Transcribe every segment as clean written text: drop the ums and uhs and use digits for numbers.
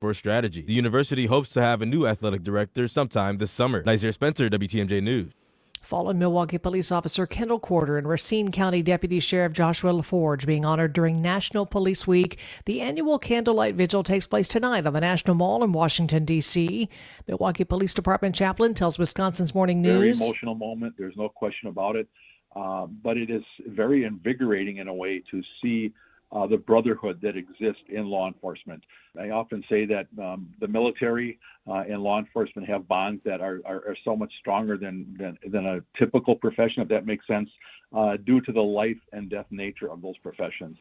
for strategy. The university hopes to have a new athletic director sometime this summer. Nazir Spencer, WTMJ News. Fallen Milwaukee police officer Kendall Corder and Racine County Deputy Sheriff Joshua LaForge being honored during National Police Week. The annual Candlelight Vigil takes place tonight on the National Mall in Washington, D.C. Milwaukee Police Department chaplain tells Wisconsin's Morning News. Very emotional moment. There's no question about it. But it is very invigorating in a way to see the brotherhood that exists in law enforcement. I often say that the military and law enforcement have bonds that are so much stronger than a typical profession, if that makes sense, due to the life and death nature of those professions.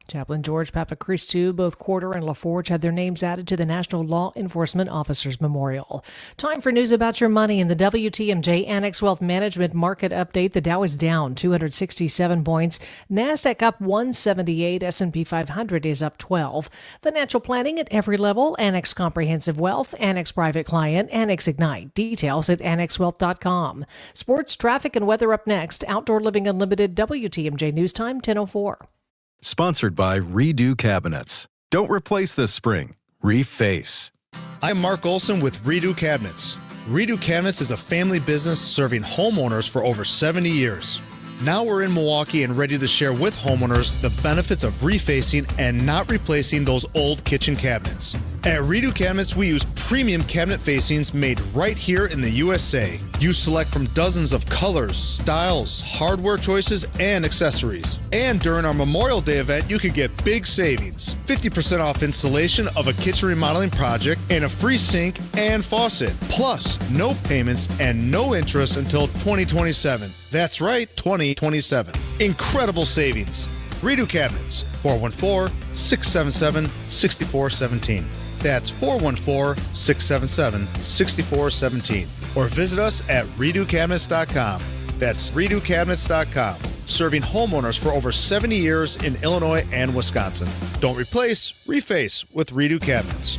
Chaplain George Papachristou, both Corder and LaForge had their names added to the National Law Enforcement Officers Memorial. Time for news about your money in the WTMJ Annex Wealth Management Market Update. The Dow is down 267 points. NASDAQ up 178. S&P 500 is up 12. Financial planning at every level. Annex Comprehensive Wealth, Annex Private Client, Annex Ignite. Details at annexwealth.com. Sports, traffic, and weather up next. Outdoor Living Unlimited, WTMJ News Time, 10:04. Sponsored by Redo Cabinets. Don't replace this spring. Reface. I'm Mark Olson with Redo Cabinets. Redo Cabinets is a family business serving homeowners for over 70 years. Now we're in Milwaukee and ready to share with homeowners the benefits of refacing and not replacing those old kitchen cabinets. At Redo Cabinets, we use premium cabinet facings made right here in the USA. You select from dozens of colors, styles, hardware choices, and accessories. And during our Memorial Day event, you could get big savings. 50% off installation of a kitchen remodeling project and a free sink and faucet. Plus, no payments and no interest until 2027. That's right, 2027. Incredible savings. Redo Cabinets, 414-677-6417. That's 414-677-6417. Or visit us at redocabinets.com. That's redocabinets.com. Serving homeowners for over 70 years in Illinois and Wisconsin. Don't replace, reface with Redo Cabinets.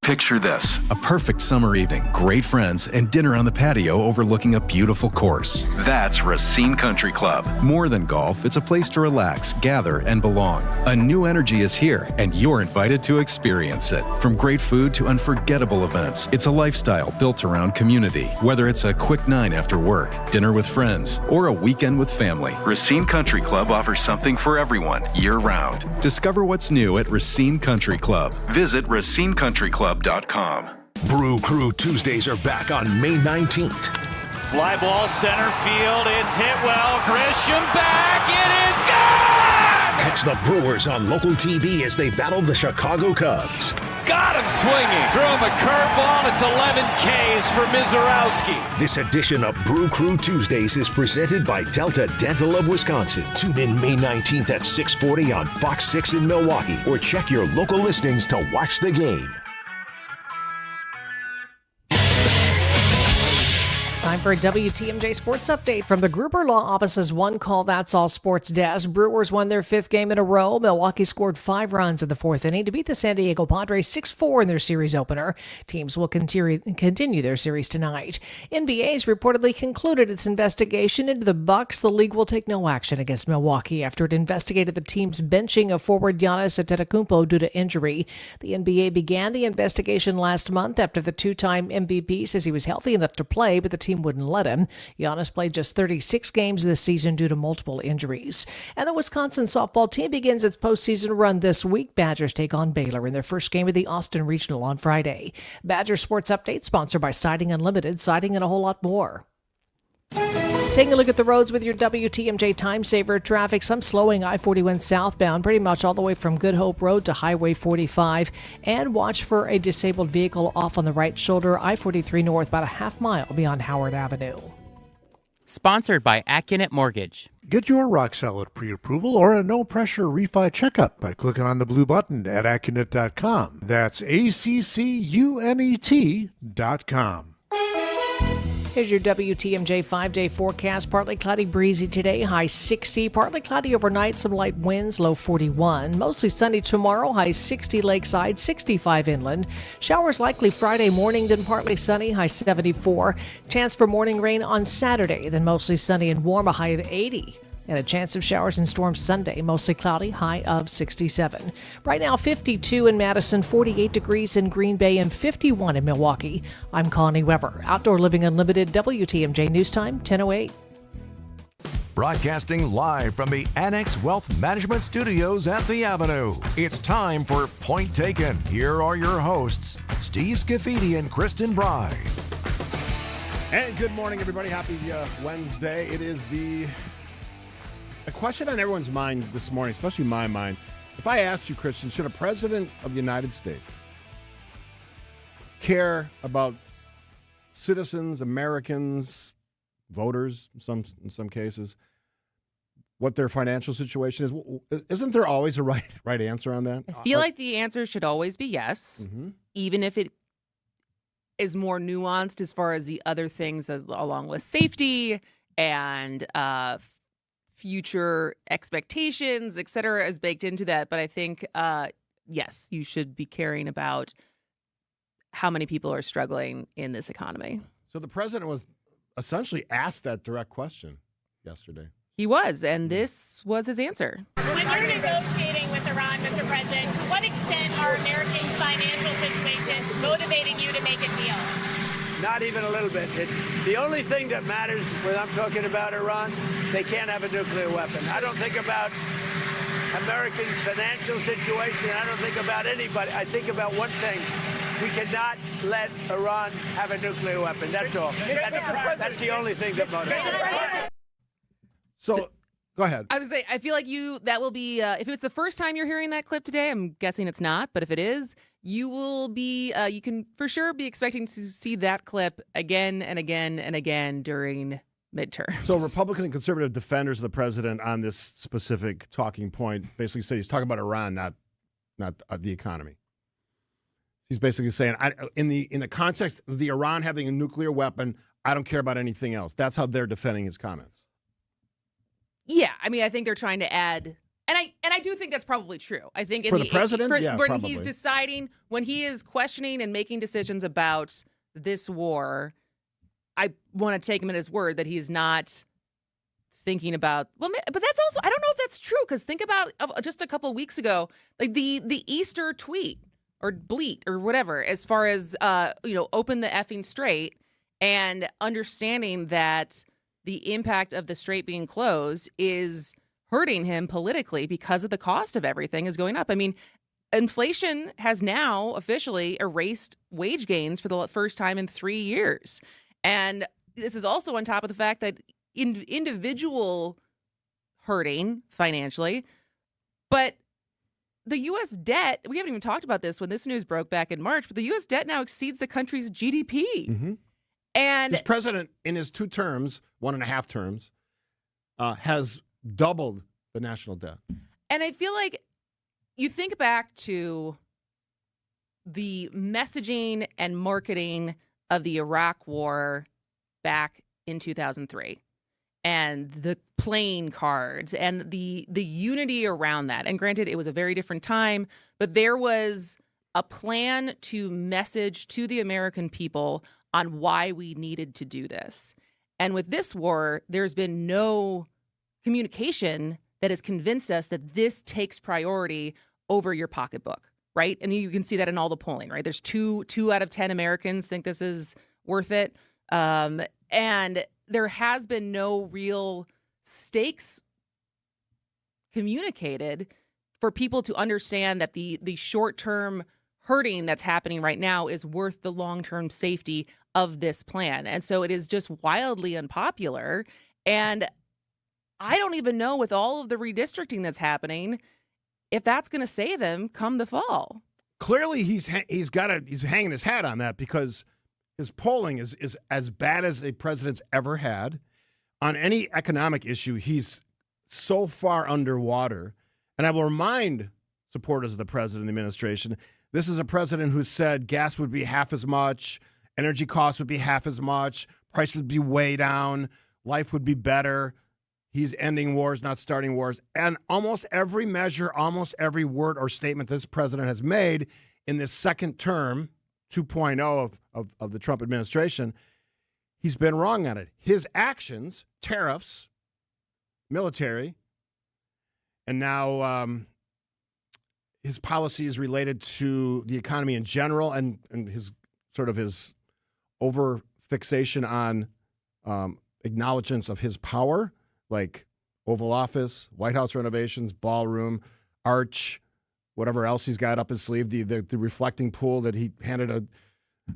Picture this, a perfect summer evening, great friends, and dinner on the patio overlooking a beautiful course. That's Racine Country Club. More than golf, it's a place to relax, gather, and belong. A new energy is here, and you're invited to experience it. From great food to unforgettable events, it's a lifestyle built around community. Whether it's a quick night after work, dinner with friends, or a weekend with family, Racine Country Club offers something for everyone, year-round. Discover what's new at Racine Country Club. Visit racinecountryclub.com. Brew Crew Tuesdays are back on May 19th. Fly ball center field. It's hit well. Grisham back. It is gone! Catch the Brewers on local TV as they battle the Chicago Cubs. Got him swinging. Threw him a curveball. It's 11 Ks for Mizorowski. This edition of Brew Crew Tuesdays is presented by Delta Dental of Wisconsin. Tune in May 19th at 6:40 on Fox 6 in Milwaukee or check your local listings to watch the game. Time for a WTMJ Sports Update from the Gruber Law Office's One Call That's All Sports Desk. Brewers won their fifth game in a row. Milwaukee scored 5 runs in the fourth inning to beat the San Diego Padres 6-4 in their series opener. Teams will continue their series tonight. NBA's reportedly concluded its investigation into the Bucks. The league will take no action against Milwaukee after it investigated the team's benching of forward Giannis Antetokounmpo due to injury. The NBA began the investigation last month after the two-time MVP says he was healthy enough to play, but the team wouldn't let him. Giannis played just 36 games this season due to multiple injuries. And the Wisconsin softball team begins its postseason run this week. Badgers take on Baylor in their first game of the Austin Regional on Friday. Badger Sports Update sponsored by Siding Unlimited, siding and a whole lot more. Taking a look at the roads with your WTMJ Time Saver traffic. Some slowing I-41 southbound pretty much all the way from Good Hope Road to Highway 45. And watch for a disabled vehicle off on the right shoulder, I-43 north, about a half mile beyond Howard Avenue. Sponsored by Accunet Mortgage. Get your rock solid pre-approval or a no-pressure refi checkup by clicking on the blue button at Accunet.com. That's ACCUNET.com. Here's your WTMJ 5-day forecast. Partly cloudy, breezy today, high 60. Partly cloudy overnight, some light winds, low 41. Mostly sunny tomorrow, high 60 lakeside, 65 inland. Showers likely Friday morning, then partly sunny, high 74. Chance for morning rain on Saturday, then mostly sunny and warm, a high of 80. And a chance of showers and storms Sunday, mostly cloudy, high of 67. Right now, 52 in Madison, 48 degrees in Green Bay, and 51 in Milwaukee. I'm Connie Weber. Outdoor Living Unlimited, WTMJ News Time, 10:08. Broadcasting live from the Annex Wealth Management Studios at the Avenue. It's time for Point Taken. Here are your hosts, Steve Scafidi and Kristen Bry. And good morning, everybody. Happy Wednesday. It is a question on everyone's mind this morning, especially my mind. If I asked you, Kristen, should a president of the United States care about citizens, Americans, voters, in some cases, what their financial situation is? Isn't there always a right answer on that? I feel like the answer should always be yes, even if it is more nuanced as far as the other things along with safety and future expectations, et cetera, is baked into that. But I think, yes, you should be caring about how many people are struggling in this economy. So the president was essentially asked that direct question yesterday. He was, and this was his answer. When you're negotiating with Iran, Mr. President, to what extent are Americans' financial situations motivating you to make a deal? Not even a little bit. The only thing that matters when I'm talking about Iran, they can't have a nuclear weapon. I don't think about Americans' financial situation. I don't think about anybody. I think about one thing. We cannot let Iran have a nuclear weapon. That's all. That's the only thing that motivates. So, go ahead. I was going to say, I feel like that will be, if it's the first time you're hearing that clip today, I'm guessing it's not, but if it is, you will be, you can for sure be expecting to see that clip again and again and again during midterms. So Republican and conservative defenders of the president on this specific talking point basically say he's talking about Iran, not the economy. He's basically saying, in the context of the Iran having a nuclear weapon, I don't care about anything else. That's how they're defending his comments. Yeah, I mean, I think they're trying to add, and I do think that's probably true. I think for the president, when probably. He's deciding, when he is questioning and making decisions about this war, I want to take him at his word that he's not thinking about. Well, but that's also, I don't know if that's true, because think about just a couple of weeks ago, like the Easter tweet or bleat or whatever, as far as open the effing strait, and understanding that the impact of the strait being closed is hurting him politically because of the cost of everything is going up. I mean, inflation has now officially erased wage gains for the first time in 3 years. And this is also on top of the fact that individual hurting financially, but the U.S. debt, we haven't even talked about this when this news broke back in March, but the U.S. debt now exceeds the country's GDP. Mm-hmm. And this president, in his 2 terms, 1.5 terms, has doubled the national debt. And I feel like you think back to the messaging and marketing of the Iraq War back in 2003, and the playing cards and the unity around that. And granted, it was a very different time, but there was a plan to message to the American people on why we needed to do this. And with this war, there's been no communication that has convinced us that this takes priority over your pocketbook, right? And you can see that in all the polling, right? There's two out of 10 Americans think this is worth it. And there has been no real stakes communicated for people to understand that the short-term hurting that's happening right now is worth the long-term safety of this plan. And so it is just wildly unpopular. And I don't even know, with all of the redistricting that's happening, if that's going to save him come the fall. Clearly, he's hanging his hat on that, because his polling is as bad as a president's ever had. On any economic issue, he's so far underwater. And I will remind supporters of the president and the administration, this is a president who said gas would be half as much, energy costs would be half as much, prices would be way down, life would be better. He's ending wars, not starting wars. And almost every measure, almost every word or statement this president has made in this second term, 2.0 of the Trump administration, he's been wrong on it. His actions, tariffs, military, and now his policies related to the economy in general, and his over fixation on acknowledgments of his power, like Oval Office, White House renovations, ballroom, arch, whatever else he's got up his sleeve. The reflecting pool that he handed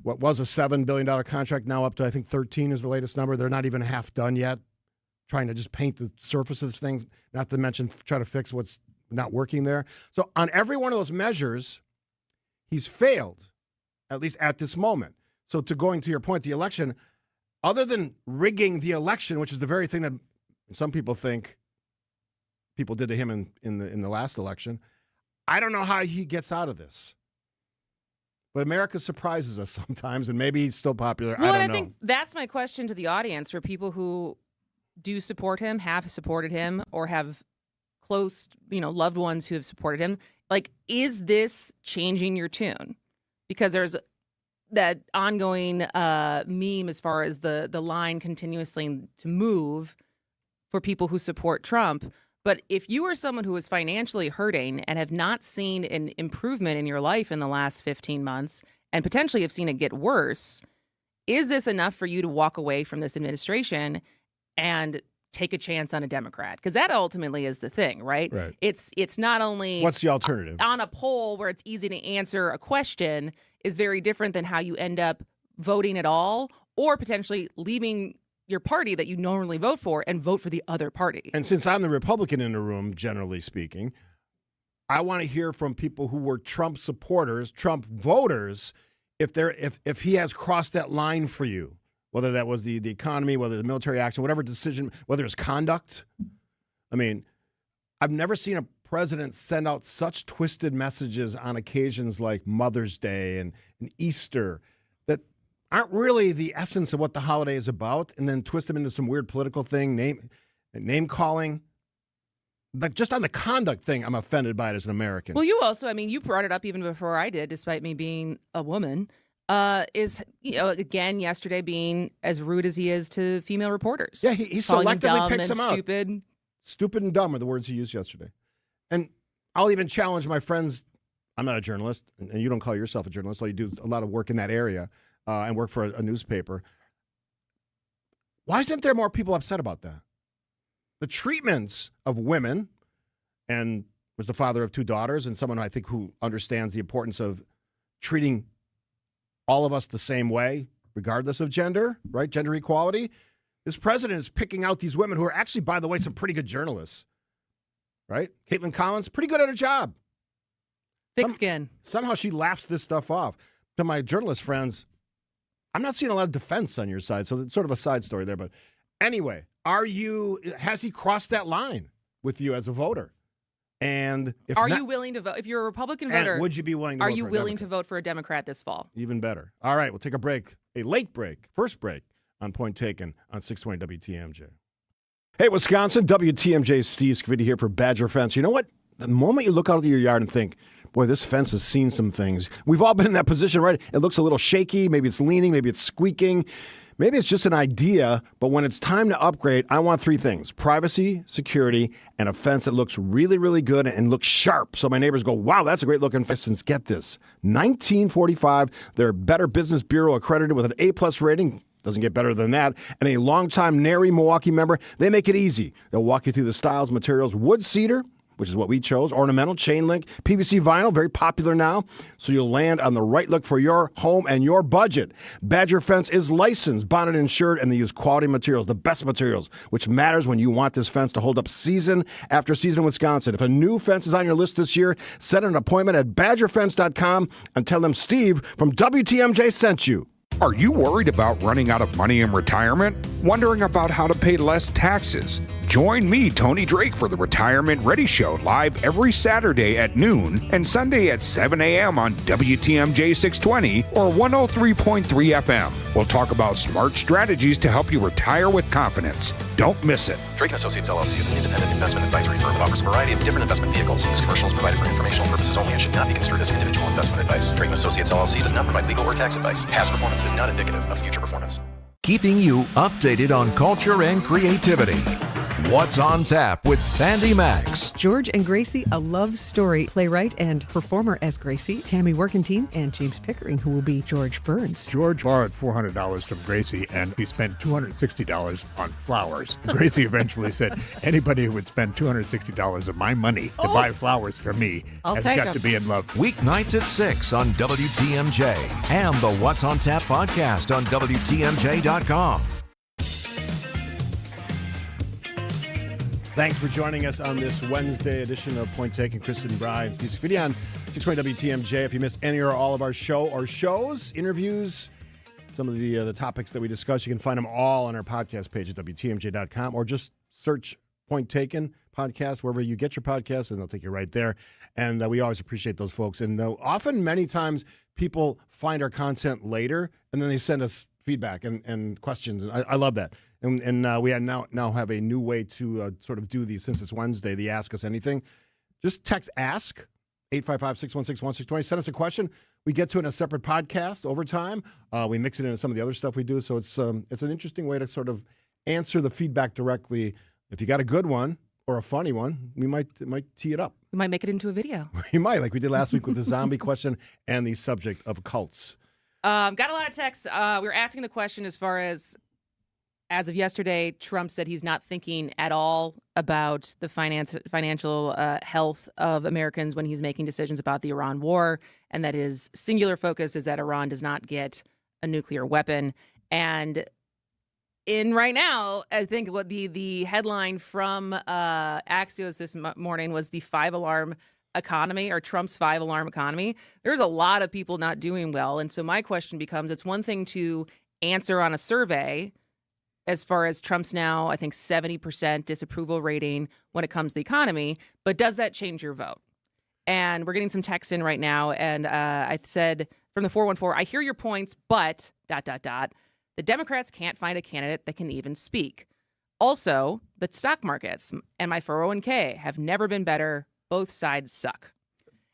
what was a $7 billion contract, now up to I think 13 is the latest number. They're not even half done yet, trying to just paint the surface of this thing, not to mention try to fix what's not working there. So on every one of those measures, he's failed, at least at this moment. So to going to your point, the election, other than rigging the election, which is the very thing that some people think people did to him in the last election, I don't know how he gets out of this. But America surprises us sometimes, and maybe he's still popular. Well, I don't know. I think that's my question to the audience for people who do support him, have supported him, or have close, loved ones who have supported him. Like, is this changing your tune? Because there's that ongoing meme as far as the line continuously to move for people who support Trump. But if you are someone who is financially hurting and have not seen an improvement in your life in the last 15 months and potentially have seen it get worse, is this enough for you to walk away from this administration and take a chance on a Democrat? Because that ultimately is the thing, right? Right. It's not only what's the alternative on a poll where it's easy to answer a question is very different than how you end up voting at all, or potentially leaving your party that you normally vote for and vote for the other party. And since I'm the Republican in the room, generally speaking, I want to hear from people who were Trump supporters, Trump voters, if he has crossed that line for you. Whether that was the economy, whether the military action, whatever decision, whether it's conduct. I mean, I've never seen a president send out such twisted messages on occasions like Mother's Day and Easter that aren't really the essence of what the holiday is about, and then twist them into some weird political thing, name calling. But just on the conduct thing, I'm offended by it as an American. Well, you also, you brought it up even before I did, despite me being a woman. Is again yesterday being as rude as he is to female reporters. Yeah, he selectively picks them out. Stupid and dumb are the words he used yesterday. And I'll even challenge my friends. I'm not a journalist, and you don't call yourself a journalist, although you do a lot of work in that area and work for a newspaper. Why isn't there more people upset about that? The treatments of women, and was the father of 2 daughters, and someone I think who understands the importance of treating all of us the same way, regardless of gender, right? Gender equality. This president is picking out these women who are actually, by the way, some pretty good journalists, right? Caitlin Collins, pretty good at her job. Thick skin. Somehow she laughs this stuff off. To my journalist friends, I'm not seeing a lot of defense on your side, so it's sort of a side story there. But anyway, has he crossed that line with you as a voter? And are you willing to vote? If you're a Republican voter, would you be willing to vote for a Democrat? Are you willing to vote for a Democrat this fall? Even better. All right, we'll take a break, a late break, first break on Point Taken on 620 WTMJ. Hey, Wisconsin, WTMJ Steve Scavidi here for Badger Fence. You know what? The moment you look out of your yard and think, boy, this fence has seen some things. We've all been in that position, right? It looks a little shaky. Maybe it's leaning. Maybe it's squeaking. Maybe it's just an idea, but when it's time to upgrade, I want 3 things: privacy, security, and a fence that looks really, really good and looks sharp. So my neighbors go, wow, that's a great looking fence. Get this. 1945, they're Better Business Bureau accredited with an A+ rating. Doesn't get better than that. And a longtime NARI Milwaukee member. They make it easy. They'll walk you through the styles, materials, wood cedar, which is what we chose, ornamental, chain link, PVC vinyl, very popular now, so you'll land on the right look for your home and your budget. Badger Fence is licensed, bonded, insured, and they use quality materials, the best materials, which matters when you want this fence to hold up season after season in Wisconsin. If a new fence is on your list this year, set an appointment at badgerfence.com and tell them Steve from WTMJ sent you. Are you worried about running out of money in retirement? Wondering about how to pay less taxes? Join me, Tony Drake, for the Retirement Ready Show, live every Saturday at noon and Sunday at 7 a.m. on WTMJ 620 or 103.3 FM. We'll talk about smart strategies to help you retire with confidence. Don't miss it. Drake & Associates LLC is an independent investment advisory firm that offers a variety of different investment vehicles. This commercial is provided for informational purposes only and should not be construed as individual investment advice. Drake & Associates LLC does not provide legal or tax advice. Past performance is not indicative of future performance. Keeping you updated on culture and creativity. What's on Tap with Sandy Max. George and Gracie, a love story. Playwright and performer as Gracie, Tammy Workentine, and James Pickering, who will be George Burns. George borrowed $400 from Gracie, and he spent $260 on flowers. Gracie eventually said, anybody who would spend $260 of my money to buy flowers for me has got to be in love. Weeknights at 6 on WTMJ and the What's on Tap podcast on WTMJ.com. Thanks for joining us on this Wednesday edition of Point Taken. Kristen Bry and Steve Scafidi on 620 WTMJ. If you missed any or all of our shows, interviews, some of the topics that we discuss, you can find them all on our podcast page at WTMJ.com, or just search Point Taken podcast wherever you get your podcast, and they'll take you right there. And we always appreciate those folks. And often, many times, people find our content later, and then they send us feedback and questions. And I love that. And we now have a new way to sort of do these since it's Wednesday, the Ask Us Anything. Just text ASK, 855-616-1620. Send us a question. We get to it in a separate podcast over time. We mix it into some of the other stuff we do. So it's an interesting way to sort of answer the feedback directly. If you got a good one or a funny one, we might tee it up. We might make it into a video. We might, like we did last week with the zombie question and the subject of cults. Got a lot of texts. We were asking the question as of yesterday, Trump said he's not thinking at all about the financial health of Americans when he's making decisions about the Iran war, and that his singular focus is that Iran does not get a nuclear weapon. And in right now, I think what the headline from Axios this morning was the 5-alarm economy, or Trump's 5-alarm economy. There's a lot of people not doing well. And so my question becomes, it's one thing to answer on a survey as far as Trump's now, I think, 70% disapproval rating when it comes to the economy, but does that change your vote? And we're getting some texts in right now, and I said from the 414, I hear your points, but ... the Democrats can't find a candidate that can even speak. Also, the stock markets and my 401k have never been better. Both sides suck.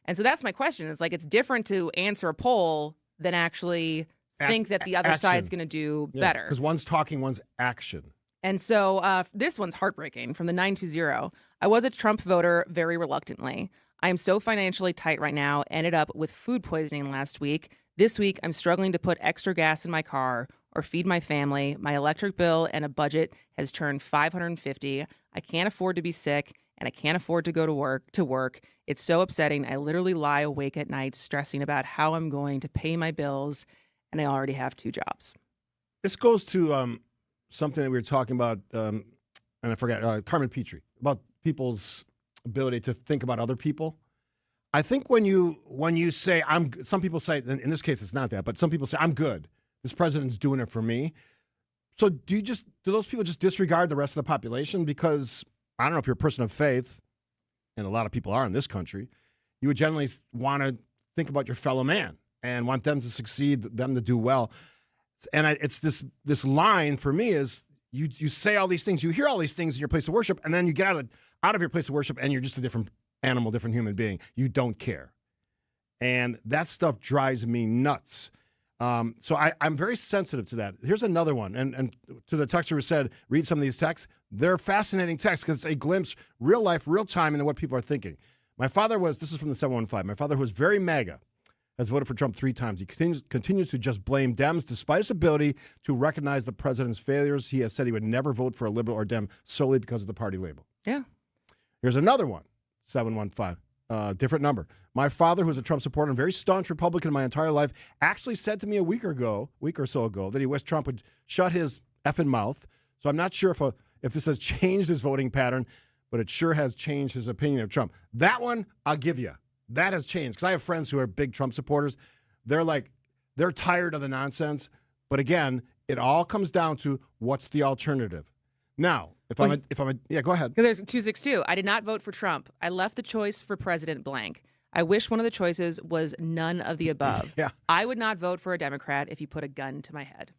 And so that's my question. It's like, it's different to answer a poll than actually think that the other side's going to do better. Because one's talking, one's action. And so this one's heartbreaking from the 920. I was a Trump voter very reluctantly. I am so financially tight right now. Ended up with food poisoning last week. This week, I'm struggling to put extra gas in my car or feed my family. My electric bill and a budget has turned $550. I can't afford to be sick, and I can't afford to go to work. It's so upsetting. I literally lie awake at night stressing about how I'm going to pay my bills, and I already have 2 jobs. This goes to something that we were talking about, and I forgot, Carmen Petrie, about people's ability to think about other people. I think when you say, some people say, in this case it's not that, but some people say, I'm good. This president's doing it for me. So do those people just disregard the rest of the population? Because I don't know if you're a person of faith, and a lot of people are in this country, you would generally want to think about your fellow man and want them to succeed, them to do well. And it's this line for me is you say all these things, you hear all these things in your place of worship, and then you get out of your place of worship and you're just a different animal, different human being. You don't care. And that stuff drives me nuts. So I'm very sensitive to that. Here's another one. And to the texter who said, read some of these texts. They're fascinating texts because they glimpse real life, real time into what people are thinking. My father this is from the 715. My father was very MAGA, has voted for Trump 3 times. He continues to just blame Dems despite his ability to recognize the president's failures. He has said he would never vote for a liberal or Dem solely because of the party label. Yeah. Here's another one, 715. Different number. My father, who was a Trump supporter and very staunch Republican my entire life, actually said to me a week or so ago, that he wished Trump would shut his effing mouth. So I'm not sure if this has changed his voting pattern, but it sure has changed his opinion of Trump. That one, I'll give you. That has changed. Because I have friends who are big Trump supporters. They're tired of the nonsense. But again, it all comes down to what's the alternative. Now, go ahead. Because there's 262. I did not vote for Trump. I left the choice for President blank. I wish one of the choices was none of the above. Yeah. I would not vote for a Democrat if you put a gun to my head.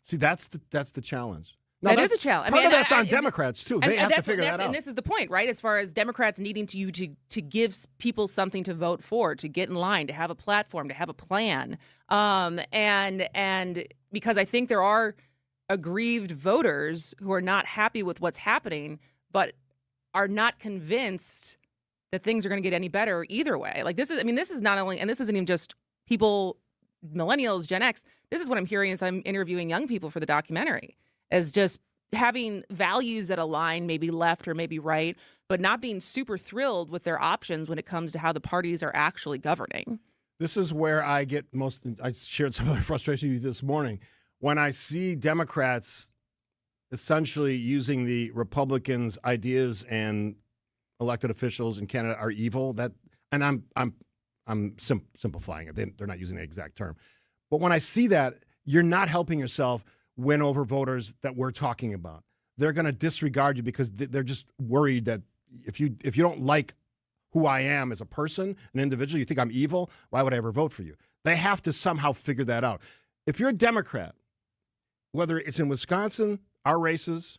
See, that's the challenge. That is a challenge. Part of that's on Democrats, too. They have to figure that out. And this is the point, right? As far as Democrats needing to give people something to vote for, to get in line, to have a platform, to have a plan. And because I think there are aggrieved voters who are not happy with what's happening, but are not convinced that things are going to get any better either way. Like this is not only, and this isn't even just people, millennials, Gen X. This is what I'm hearing as I'm interviewing young people for the documentary, as just having values that align, maybe left or maybe right, but not being super thrilled with their options when it comes to how the parties are actually governing. This is where I get I shared some of my frustration with you this morning. When I see Democrats essentially using the Republicans' ideas and elected officials in Canada are evil, and I'm simplifying it. They're not using the exact term. But when I see that, you're not helping yourself win over voters that we're talking about. They're going to disregard you because they're just worried that if you don't like who I am as a person, an individual, you think I'm evil, why would I ever vote for you? They have to somehow figure that out. If you're a Democrat, whether it's in Wisconsin, our races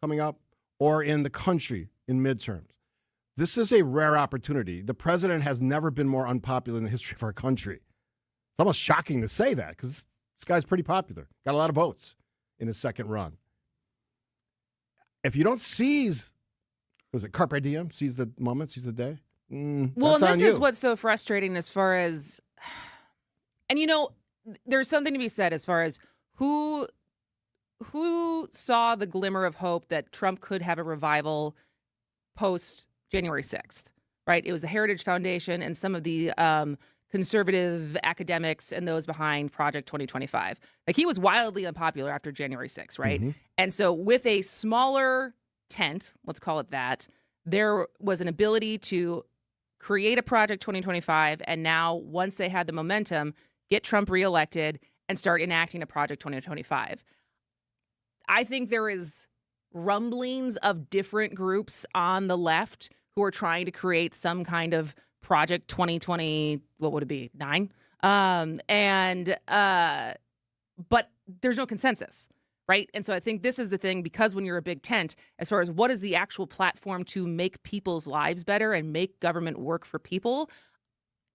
coming up, or in the country in midterms, this is a rare opportunity. The president has never been more unpopular in the history of our country. It's almost shocking to say that because this guy's pretty popular, got a lot of votes in his second run. If you don't seize, was it carpe diem, seize the moment, seize the day? Well, and this is what's so frustrating as far as, and there's something to be said as far as who saw the glimmer of hope that Trump could have a revival post January 6th, right? It was the Heritage Foundation and some of the conservative academics and those behind Project 2025. Like, he was wildly unpopular after January 6th, right? Mm-hmm. And so with a smaller tent, let's call it that, there was an ability to create a Project 2025, and now, once they had the momentum, get Trump reelected and start enacting a Project 2025. I think there is rumblings of different groups on the left who are trying to create some kind of Project 2020, what would it be, 9? But there's no consensus, right? And so I think this is the thing, because when you're a big tent, as far as what is the actual platform to make people's lives better and make government work for people,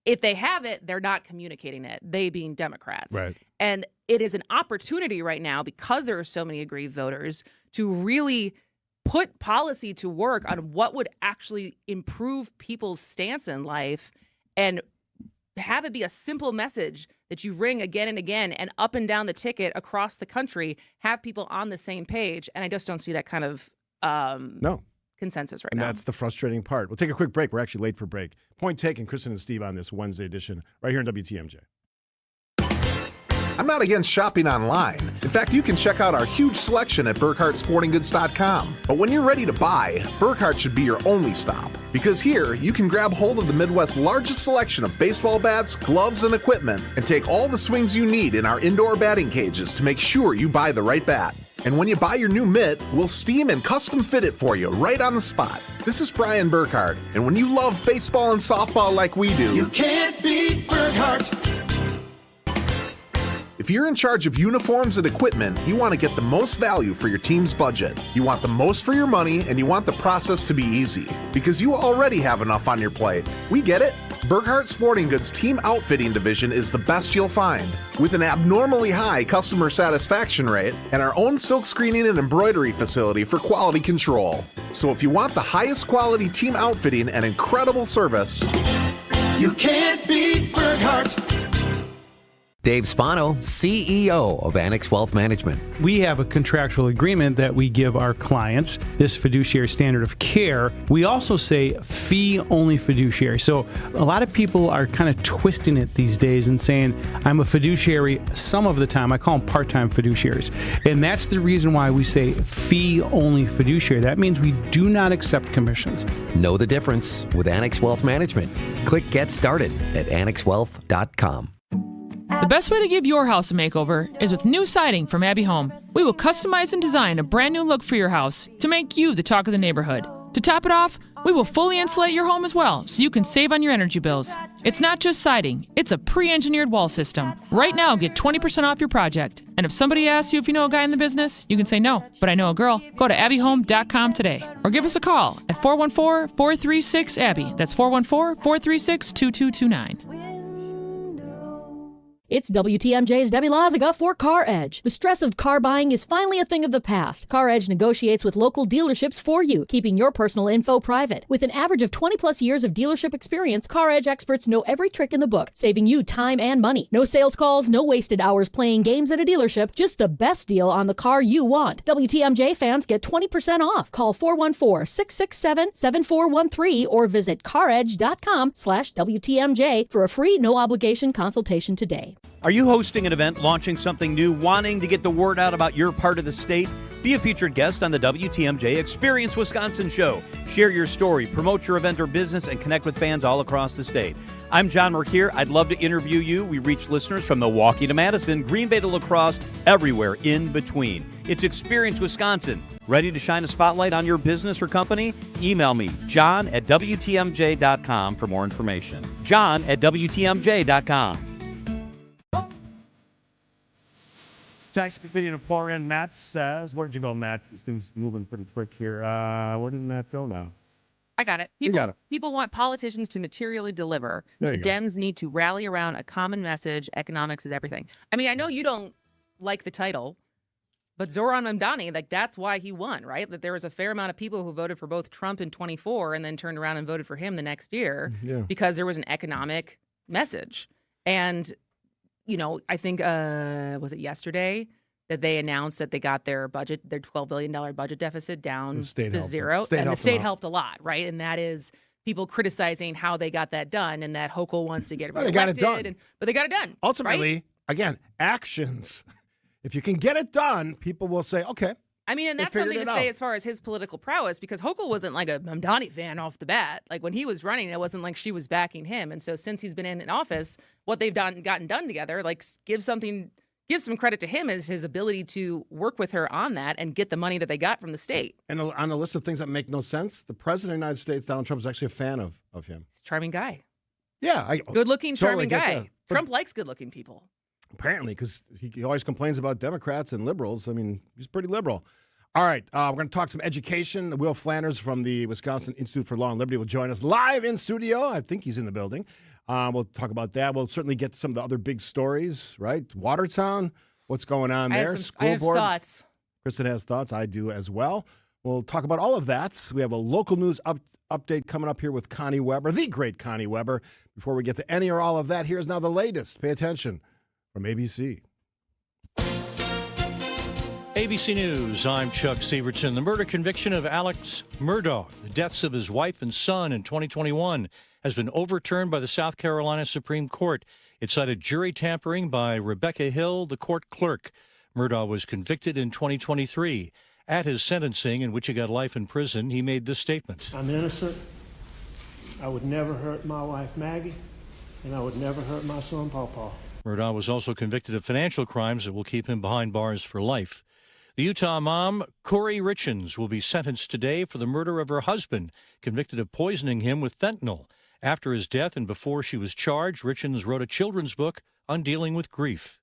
if they have it, they're not communicating it, they being Democrats. Right. And it is an opportunity right now, because there are so many aggrieved voters, to really put policy to work on what would actually improve people's stance in life and have it be a simple message that you ring again and again and up and down the ticket across the country, have people on the same page. And I just don't see that kind of consensus right now. And that's the frustrating part. We'll take a quick break. We're actually late for break. Point taken, Kristen and Steve on this Wednesday edition right here on WTMJ. I'm not against shopping online. In fact, you can check out our huge selection at BurkhartSportingGoods.com. But when you're ready to buy, Burkhart should be your only stop. Because here, you can grab hold of the Midwest's largest selection of baseball bats, gloves, and equipment, and take all the swings you need in our indoor batting cages to make sure you buy the right bat. And when you buy your new mitt, we'll steam and custom fit it for you right on the spot. This is Brian Burkhart, and when you love baseball and softball like we do, you can't beat Burkhart. If you're in charge of uniforms and equipment, you want to get the most value for your team's budget. You want the most for your money, and you want the process to be easy. Because you already have enough on your plate. We get it. Burkhart Sporting Goods Team Outfitting Division is the best you'll find. With an abnormally high customer satisfaction rate and our own silk screening and embroidery facility for quality control. So if you want the highest quality team outfitting and incredible service, you can't beat Burkhart. Dave Spano, CEO of Annex Wealth Management. We have a contractual agreement that we give our clients, this fiduciary standard of care. We also say fee-only fiduciary. So a lot of people are kind of twisting it these days and saying, I'm a fiduciary some of the time. I call them part-time fiduciaries. And that's the reason why we say fee-only fiduciary. That means we do not accept commissions. Know the difference with Annex Wealth Management. Click Get Started at AnnexWealth.com. The best way to give your house a makeover is with new siding from Abbey Home. We will customize and design a brand new look for your house to make you the talk of the neighborhood. To top it off, we will fully insulate your home as well, so you can save on your energy bills. It's not just siding, it's a pre-engineered wall system. Right now, get 20% off your project. And if somebody asks you if you know a guy in the business, you can say no, but I know a girl. Go to abbyhome.com today, or give us a call at 414-436-ABBY. That's 414-436-2229. It's WTMJ's Debbie Loziga for Car Edge. The stress of car buying is finally a thing of the past. Car Edge negotiates with local dealerships for you, keeping your personal info private. With an average of 20 plus years of dealership experience, Car Edge experts know every trick in the book, saving you time and money. No sales calls, no wasted hours playing games at a dealership, just the best deal on the car you want. WTMJ fans get 20% off. Call 414-667-7413 or visit caredge.com/WTMJ for a free no obligation consultation today. Are you hosting an event, launching something new, wanting to get the word out about your part of the state? Be a featured guest on the WTMJ Experience Wisconsin show. Share your story, promote your event or business, and connect with fans all across the state. I'm John Merkier. I'd love to interview you. We reach listeners from Milwaukee to Madison, Green Bay to La Crosse, everywhere in between. It's Experience Wisconsin. Ready to shine a spotlight on your business or company? Email me, john@WTMJ.com for more information. john@WTMJ.com. Tax committee to pour in. Matt says, where did you go, Matt? This thing's moving pretty quick here. Where did Matt go now? I got it. You got it. People want politicians to materially deliver. There The you go. Dems need to rally around a common message. Economics is everything. I mean, I know you don't like the title, but Zoran Mamdani, like that's why he won, right? That there was a fair amount of people who voted for both Trump in 24 and then turned around and voted for him the next year because there was an economic message. And, you know, I think, was it yesterday that they announced that they got their budget, their $12 billion budget deficit down to zero? And the state helped a lot, right? And that is people criticizing how they got that done and that Hochul wants to get Well, reelected. they got it done. But they got it done. Ultimately, right? again, actions. If you can get it done, people will say, okay. I mean, and they that's figured something it to say out. as far as his political prowess, because Hochul wasn't like a Mamdani fan off the bat. Like when he was running, it wasn't like she was backing him. And so since he's been in office, what they've gotten done together, like give some credit to him is his ability to work with her on that and get the money that they got from the state. And on the list of things that make no sense, the president of the United States, Donald Trump, is actually a fan of him. He's a charming guy. Yeah. Good-looking, totally charming get guy. that. But Trump likes good-looking people. apparently, because he always complains about Democrats and liberals. I mean, he's pretty liberal. All right, we're going to talk some education. Will Flanders from the Wisconsin Institute for Law and Liberty will join us live in studio. I think he's in the building. We'll talk about that. We'll certainly get some of the other big stories, right? Watertown, what's going on there? I have thoughts. Kristen has thoughts. I do as well. We'll talk about all of that. We have a local news update coming up here with Connie Weber, the great Connie Weber. Before we get to any or all of that, here's now the latest. Pay attention from ABC. ABC News, I'm Chuck Severson. The murder conviction of Alex Murdaugh, the deaths of his wife and son in 2021, has been overturned by the South Carolina Supreme Court. It cited jury tampering by Rebecca Hill, the court clerk. Murdaugh was convicted in 2023. At his sentencing, in which he got life in prison, he made this statement. I'm innocent. I would never hurt my wife, Maggie, and I would never hurt my son, Pawpaw. Murdaugh was also convicted of financial crimes that will keep him behind bars for life. The Utah mom, Corey Richens, will be sentenced today for the murder of her husband, convicted of poisoning him with fentanyl. After his death and before she was charged, Richens wrote a children's book on dealing with grief.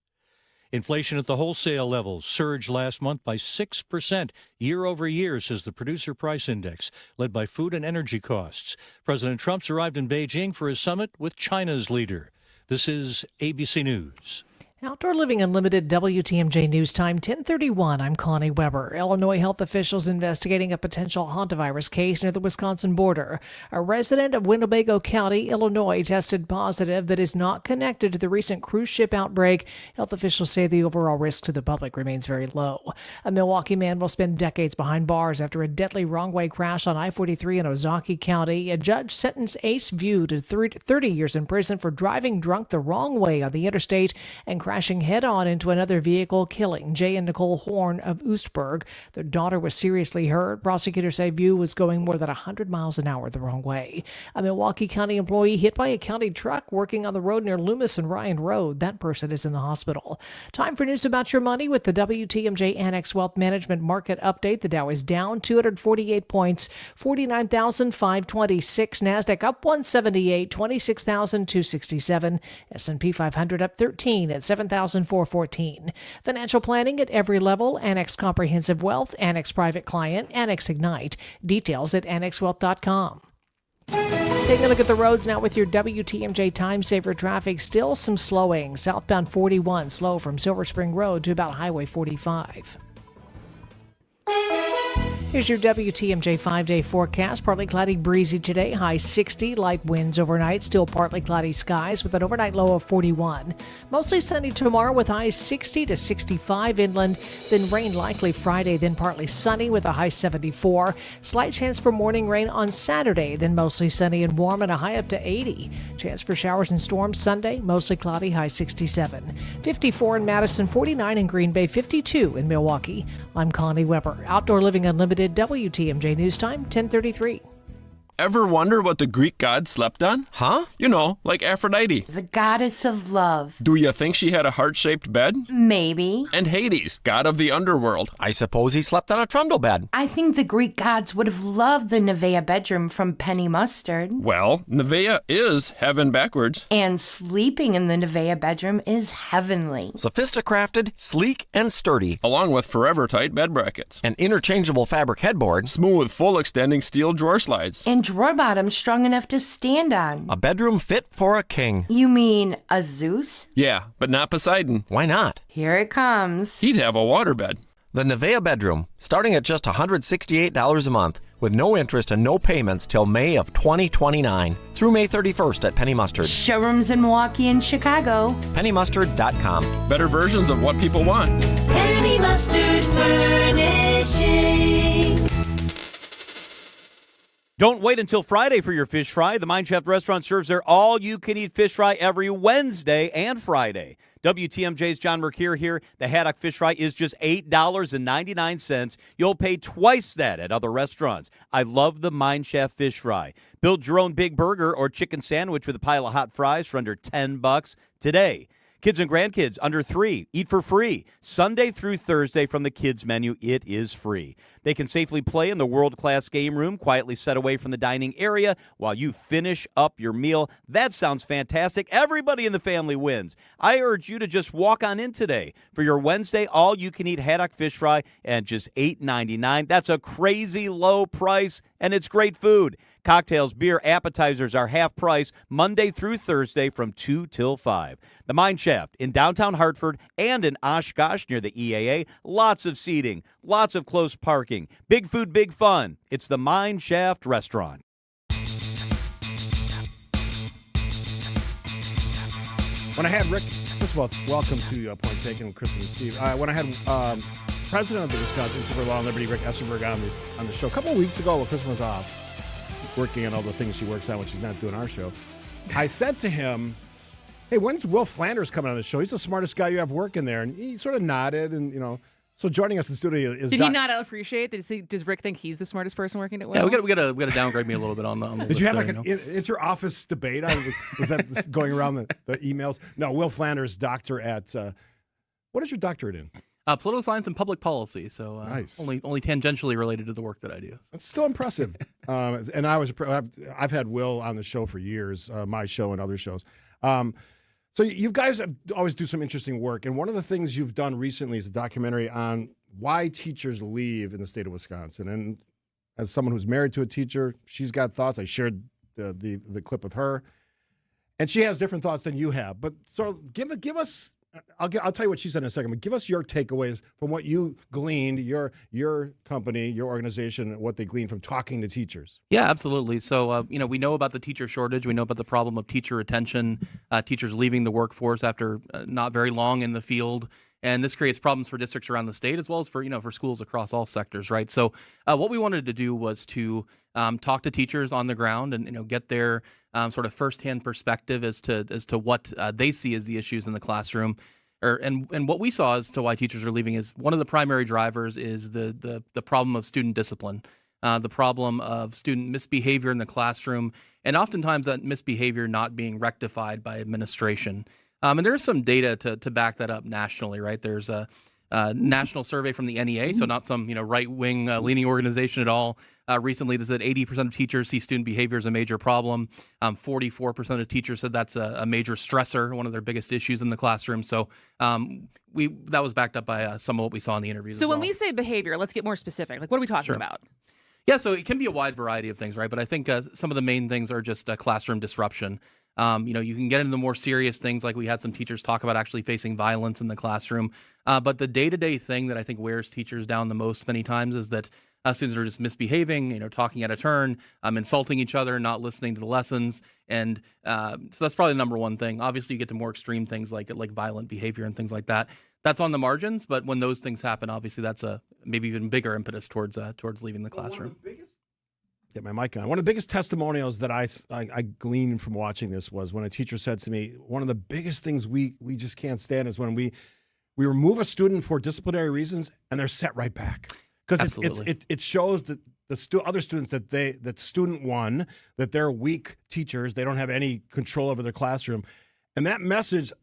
Inflation at the wholesale level surged last month by 6% year over year, says the Producer Price Index, led by food and energy costs. President Trump's arrived in Beijing for his summit with China's leader. This is ABC News. Outdoor Living Unlimited, WTMJ News Time, 10:31. I'm Connie Weber. Illinois health officials investigating a potential hantavirus case near the Wisconsin border. A resident of Winnebago County, Illinois, tested positive but is not connected to the recent cruise ship outbreak. Health officials say the overall risk to the public remains very low. A Milwaukee man will spend decades behind bars after a deadly wrong-way crash on I-43 in Ozaukee County. A judge sentenced Ace View to 30 years in prison for driving drunk the wrong way on the interstate and crashing head-on into another vehicle, killing Jay and Nicole Horn of Oostburg. Their daughter was seriously hurt. Prosecutors say View was going more than 100 miles an hour the wrong way. A Milwaukee County employee hit by a county truck working on the road near Loomis and Ryan Road. That person is in the hospital. Time for news about your money with the WTMJ Annex Wealth Management Market Update. The Dow is down 248 points, 49,526. NASDAQ up 178, 26,267. S&P 500 up 13 at 7,414. Financial planning at every level. Annex Comprehensive Wealth, Annex Private Client, Annex Ignite. Details at annexwealth.com. Taking a look at the roads now with your WTMJ Time Saver traffic. Still some slowing. Southbound 41 slow from Silver Spring Road to about Highway 45. Here's your WTMJ 5-day forecast. Partly cloudy, breezy today. High 60. Light winds overnight. Still partly cloudy skies with an overnight low of 41. Mostly sunny tomorrow with highs 60 to 65 inland. Then rain likely Friday. Then partly sunny with a high 74. Slight chance for morning rain on Saturday. Then mostly sunny and warm and a high up to 80. Chance for showers and storms Sunday. Mostly cloudy. High 67. 54 in Madison. 49 in Green Bay. 52 in Milwaukee. I'm Connie Weber. Outdoor Living Unlimited. WTMJ News Time, 10:33. Ever wonder what the Greek god slept on? Huh? You know, like Aphrodite. The goddess of love. Do you think she had a heart-shaped bed? Maybe. And Hades, god of the underworld. I suppose he slept on a trundle bed. I think the Greek gods would have loved the Nevaeh bedroom from Penny Mustard. Well, Nevaeh is heaven backwards. And sleeping in the Nevaeh bedroom is heavenly. Sophisticrafted, sleek, and sturdy. Along with forever tight bed brackets. An interchangeable fabric headboard. Smooth, full extending steel drawer slides. And drawer bottoms strong enough to stand on. A bedroom fit for a king. You mean a Zeus? Yeah, but not Poseidon. Why not? Here it comes. He'd have a waterbed. The Nevaeh bedroom, starting at just $168 a month, with no interest and no payments till May of 2029. Through May 31st at Penny Mustard. Showrooms in Milwaukee and Chicago. PennyMustard.com. Better versions of what people want. Penny Mustard Furnishing. Don't wait until Friday for your fish fry. The Mine Shaft Restaurant serves their all-you-can-eat fish fry every Wednesday and Friday. WTMJ's John Mercure here. The haddock fish fry is just $8.99. You'll pay twice that at other restaurants. I love the Mine Shaft fish fry. Build your own big burger or chicken sandwich with a pile of hot fries for under $10 today. Kids and grandkids under 3, eat for free. Sunday through Thursday from the kids menu, it is free. They can safely play in the world-class game room, quietly set away from the dining area while you finish up your meal. That sounds fantastic. Everybody in the family wins. I urge you to just walk on in today for your Wednesday all-you-can-eat haddock fish fry at just $8.99. That's a crazy low price, and it's great food. Cocktails, beer, appetizers are half price Monday through Thursday from 2 till 5. The Mine Shaft in downtown Hartford and in Oshkosh near the EAA. Lots of seating, lots of close parking. Big food, big fun. It's the Mine Shaft Restaurant. When I had Rick, first of all, welcome to Point Taken with Kristen and Steve. When I had President of the Wisconsin Super Law and Liberty, Rick Essenberg, on the show a couple of weeks ago when Kristen was off, working on all the things she works on when she's not doing our show, I said to him, hey, when's Will Flanders coming on the show? He's the smartest guy you have working there. And he sort of nodded, and, you know, so joining us in the studio is... Did he not appreciate that? Does Rick think he's the smartest person working at Will? Yeah, we got to downgrade me a little bit on the Did you have like an inter-office debate? Was that going around the emails? No, Will Flanders, doctor at... what is your doctorate in? Political science and public policy, so nice. only tangentially related to the work that I do. That's still impressive. And I've had Will on the show for years, my show and other shows. So you guys always do some interesting work, and one of the things you've done recently is a documentary on why teachers leave in the state of Wisconsin. And as someone who's married to a teacher, she's got thoughts. I shared the clip with her, and she has different thoughts than you have. But so give us. I'll tell you what she said in a second, but give us your takeaways from what you gleaned, your company, your organization, what they gleaned from talking to teachers. Yeah, absolutely. So, we know about the teacher shortage. We know about the problem of teacher retention, teachers leaving the workforce after not very long in the field. And this creates problems for districts around the state as well as for schools across all sectors, right? So what we wanted to do was to talk to teachers on the ground and get their sort of firsthand perspective as to what they see as the issues in the classroom. And what we saw as to why teachers are leaving is one of the primary drivers is the problem of student discipline, the problem of student misbehavior in the classroom, and oftentimes that misbehavior not being rectified by administration. And there's some data to back that up nationally, right? There's a national survey from the NEA, so not some right-wing leaning organization at all. Recently, that said 80% of teachers see student behavior as a major problem. 44% of teachers said that's a major stressor, one of their biggest issues in the classroom. So that was backed up by some of what we saw in the interviews. So when we say behavior, let's get more specific. Like, what are we talking about? Yeah, so it can be a wide variety of things, right? But I think some of the main things are just classroom disruption. You can get into the more serious things, like we had some teachers talk about actually facing violence in the classroom. But the day-to-day thing that I think wears teachers down the most many times is that students are just misbehaving, talking out of turn, insulting each other, not listening to the lessons. And so that's probably the number one thing. Obviously, you get to more extreme things like violent behavior and things like that. That's on the margins, but when those things happen, obviously that's a maybe even bigger impetus towards leaving the classroom. Get my mic on. One of the biggest testimonials that I gleaned from watching this was when a teacher said to me, one of the biggest things we just can't stand is when we remove a student for disciplinary reasons and they're set right back. Because it shows that other students that the student one, that they're weak teachers, they don't have any control over their classroom. And that message,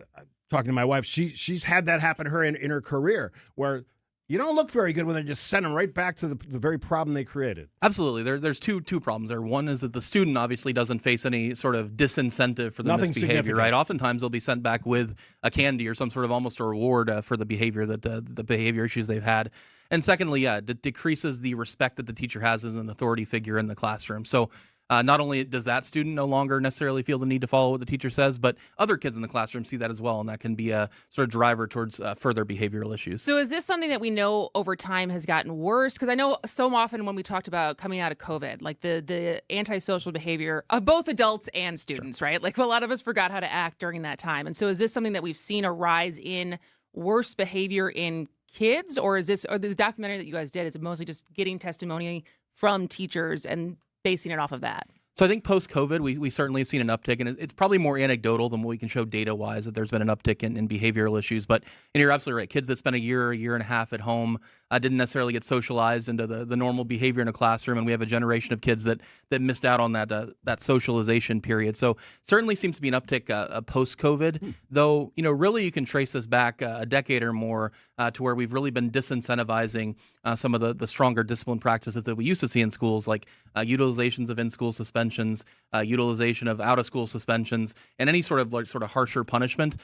talking to my wife, she's had that happen to her in her career, where you don't look very good when they just send them right back to the very problem they created. Absolutely. There's two problems there. One is that the student obviously doesn't face any sort of disincentive for the misbehavior, right? Oftentimes they'll be sent back with a candy or some sort of almost a reward for the behavior that the behavior issues they've had. And secondly, it decreases the respect that the teacher has as an authority figure in the classroom. So not only does that student no longer necessarily feel the need to follow what the teacher says, but other kids in the classroom see that as well, and that can be a sort of driver towards further behavioral issues. So is this something that we know over time has gotten worse? Because I know so often when we talked about coming out of COVID, like the antisocial behavior of both adults and students, right? Like a lot of us forgot how to act during that time. And so is this something that we've seen a rise in worse behavior in kids, or the documentary that you guys did, is it mostly just getting testimony from teachers and basing it off of that? So I think post-COVID, we certainly have seen an uptick, and it's probably more anecdotal than what we can show data-wise that there's been an uptick in behavioral issues. But you're absolutely right. Kids that spent a year and a half at home didn't necessarily get socialized into the normal behavior in a classroom, and we have a generation of kids that missed out on that socialization period. So certainly seems to be an uptick post-COVID, though really you can trace this back a decade or more to where we've really been disincentivizing some of the stronger discipline practices that we used to see in schools, like utilizations of in-school suspensions, utilization of out-of-school suspensions, and any sort of harsher punishment.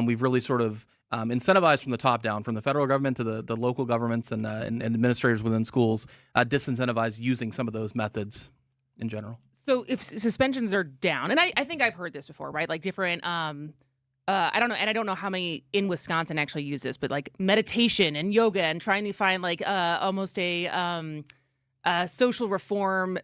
We've really sort of incentivized from the top down, from the federal government to the local governments and administrators within schools, disincentivized using some of those methods in general. So if suspensions are down, and I think I've heard this before, right? Like different, I don't know, and I don't know how many in Wisconsin actually use this, but like meditation and yoga and trying to find like almost a social reform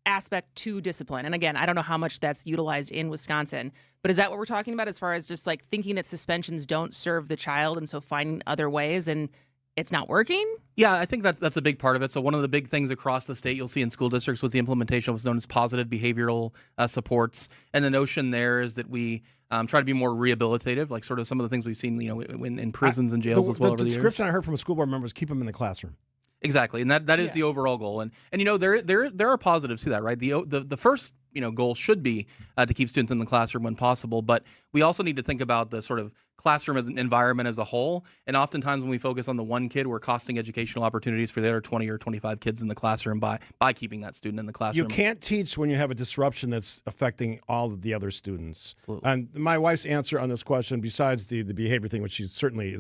aspect to discipline. And again, I don't know how much that's utilized in Wisconsin, but is that what we're talking about as far as just like thinking that suspensions don't serve the child and so finding other ways and it's not working? Yeah, I think that's a big part of it. So one of the big things across the state you'll see in school districts was the implementation of what's known as positive behavioral supports. And the notion there is that we try to be more rehabilitative, like sort of some of the things we've seen, in prisons and jails as well over the years. The description I heard from a school board member is keep them in the classroom. Exactly, and that is the overall goal, and there are positives to that, right? The first goal should be to keep students in the classroom when possible, but we also need to think about the sort of classroom as an environment as a whole. And oftentimes when we focus on the one kid, we're costing educational opportunities for the other 20 or 25 kids in the classroom by keeping that student in the classroom. You can't teach when you have a disruption that's affecting all of the other students. Absolutely. And my wife's answer on this question, besides the behavior thing, which she certainly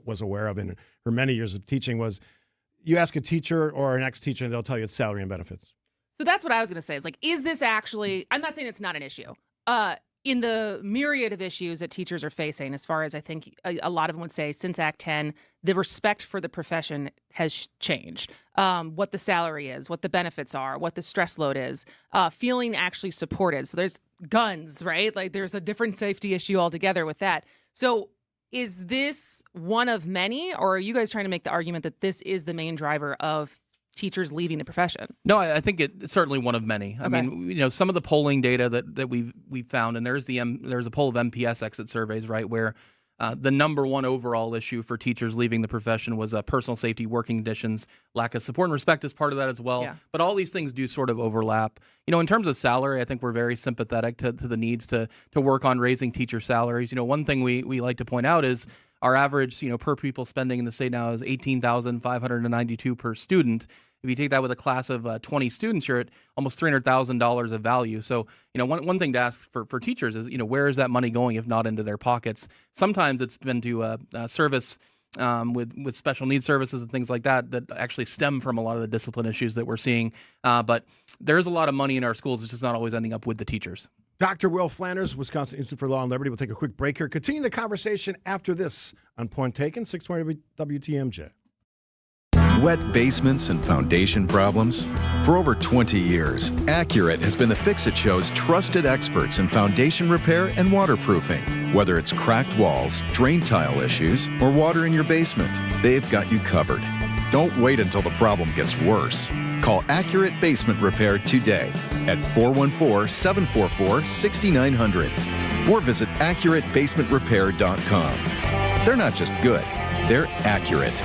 was aware of in her many years of teaching, was you ask a teacher or an ex-teacher, and they'll tell you it's salary and benefits. So that's what I was going to say. Is like, is this actually? I'm not saying it's not an issue. In the myriad of issues that teachers are facing, as far as I think a lot of them would say, since Act 10, the respect for the profession has changed. What the salary is, what the benefits are, what the stress load is, feeling actually supported. So there's guns, right? Like there's a different safety issue altogether with that. So is this one of many, or are you guys trying to make the argument that this is the main driver of teachers leaving the profession? No, I think it's certainly one of many. Okay. I mean, some of the polling data that we've found, and there's a poll of MPS exit surveys, right, where the number one overall issue for teachers leaving the profession was personal safety, working conditions, lack of support and respect is part of that as well. Yeah. But all these things do sort of overlap. In terms of salary, I think we're very sympathetic to the needs to work on raising teacher salaries. One thing we like to point out is our average, per pupil spending in the state now is $18,592 per student. If you take that with a class of 20 students, you're at almost $300,000 of value. So, one thing to ask for teachers is, where is that money going if not into their pockets? Sometimes it's been to service with special needs services and things like that actually stem from a lot of the discipline issues that we're seeing. But there's a lot of money in our schools. It's just not always ending up with the teachers. Dr. Will Flanders, Wisconsin Institute for Law and Liberty. We'll take a quick break here. Continue the conversation after this on Point Taken, 620 WTMJ. Wet basements and foundation problems? For over 20 years, Accurate has been the fix-it show's trusted experts in foundation repair and waterproofing. Whether it's cracked walls, drain tile issues, or water in your basement, they've got you covered. Don't wait until the problem gets worse. Call Accurate Basement Repair today at 414-744-6900 or visit AccurateBasementRepair.com. They're not just good, they're accurate.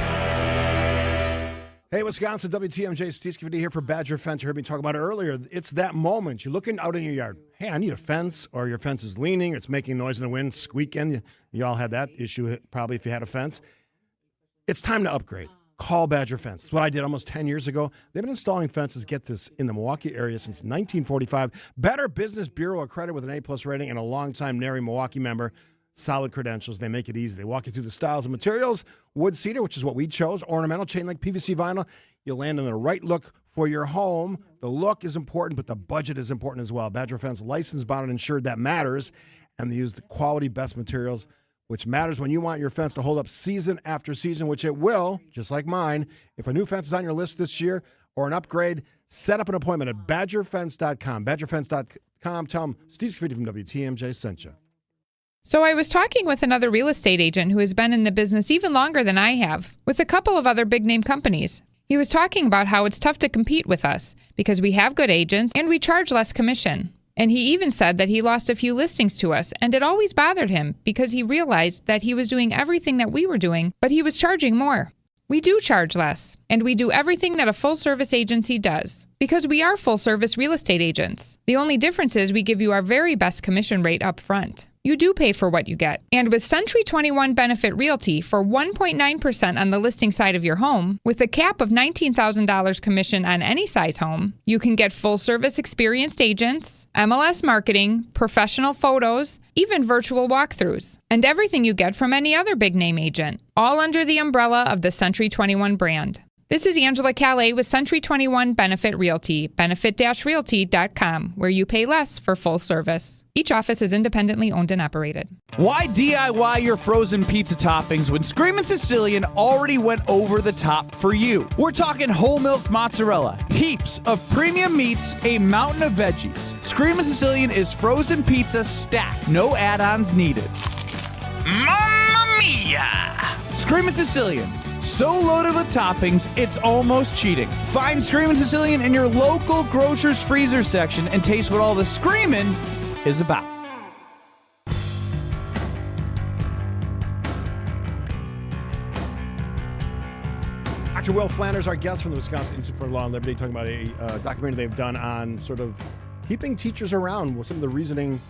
Hey, Wisconsin, WTMJ, Steve Scavidi here for Badger Fence. You heard me talk about it earlier. It's that moment. You're looking out in your yard. Hey, I need a fence, or your fence is leaning, it's making noise in the wind, squeaking. You all had that issue probably if you had a fence. It's time to upgrade. Call Badger Fence. It's what I did almost 10 years ago. They've been installing fences, get this, in the Milwaukee area since 1945. Better Business Bureau accredited with an A+ rating and a longtime NARI Milwaukee member. Solid credentials. They make it easy. They walk you through the styles and materials. Wood cedar, which is what we chose. Ornamental chain link PVC vinyl. You'll land in the right look for your home. The look is important, but the budget is important as well. Badger Fence, licensed, bonded, insured. That matters. And they use the quality, best materials, which matters when you want your fence to hold up season after season, which it will, just like mine. If a new fence is on your list this year or an upgrade, set up an appointment at badgerfence.com. Badgerfence.com. Tell them Steve Scavidi from WTMJ sent you. So I was talking with another real estate agent who has been in the business even longer than I have, with a couple of other big-name companies. He was talking about how it's tough to compete with us because we have good agents and we charge less commission. And he even said that he lost a few listings to us, and it always bothered him because he realized that he was doing everything that we were doing, but he was charging more. We do charge less, and we do everything that a full-service agency does, because we are full-service real estate agents. The only difference is we give you our very best commission rate up front. You do pay for what you get. And with Century 21 Benefit Realty for 1.9% on the listing side of your home, with a cap of $19,000 commission on any size home, you can get full-service experienced agents, MLS marketing, professional photos, even virtual walkthroughs, and everything you get from any other big-name agent, all under the umbrella of the Century 21 brand. This is Angela Calais with Century 21 Benefit Realty, benefit-realty.com, where you pay less for full service. Each office is independently owned and operated. Why DIY your frozen pizza toppings when Screamin' Sicilian already went over the top for you? We're talking whole milk mozzarella, heaps of premium meats, a mountain of veggies. Screamin' Sicilian is frozen pizza stacked, no add-ons needed. Mamma mia! Screamin' Sicilian. So loaded with toppings, it's almost cheating. Find Screamin' Sicilian in your local grocer's freezer section and taste what all the screamin' is about. Dr. Will Flanders, our guest from the Wisconsin Institute for Law and Liberty, talking about a documentary they've done on sort of keeping teachers around, with some of the reasoning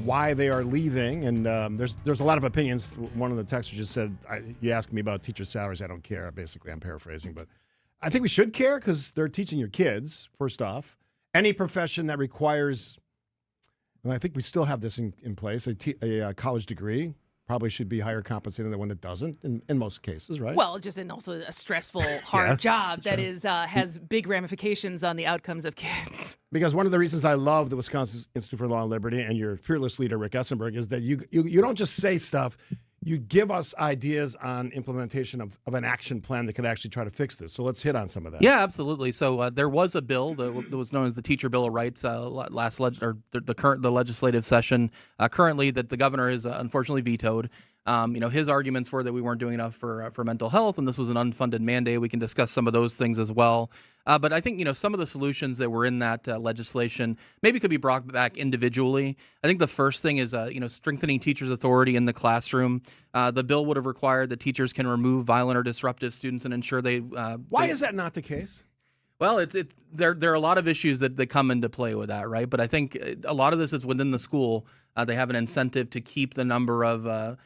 why they are leaving. And there's a lot of opinions. One of the texters just said, you asked me about teacher salaries, I don't care. Basically, I'm paraphrasing. But I think we should care because they're teaching your kids, first off. Any profession that requires, and I think we still have this in place, a college degree probably should be higher compensated than the one that doesn't in most cases, right? Well, just in also a stressful, hard job that is has big ramifications on the outcomes of kids. Because one of the reasons I love the Wisconsin Institute for Law and Liberty and your fearless leader, Rick Essenberg, is that you don't just say stuff, you give us ideas on implementation of an action plan that could actually try to fix this. So let's hit on some of that. Yeah, absolutely. So there was a bill that was known as the Teacher Bill of Rights the legislative session currently that the governor has unfortunately vetoed. His arguments were that we weren't doing enough for mental health, and this was an unfunded mandate. We can discuss some of those things as well. But I think, some of the solutions that were in that legislation maybe could be brought back individually. I think the first thing is, strengthening teachers' authority in the classroom. The bill would have required that teachers can remove violent or disruptive students and ensure they... Why is that not the case? Well, there are a lot of issues that come into play with that, right? But I think a lot of this is within the school. They have an incentive to keep the number of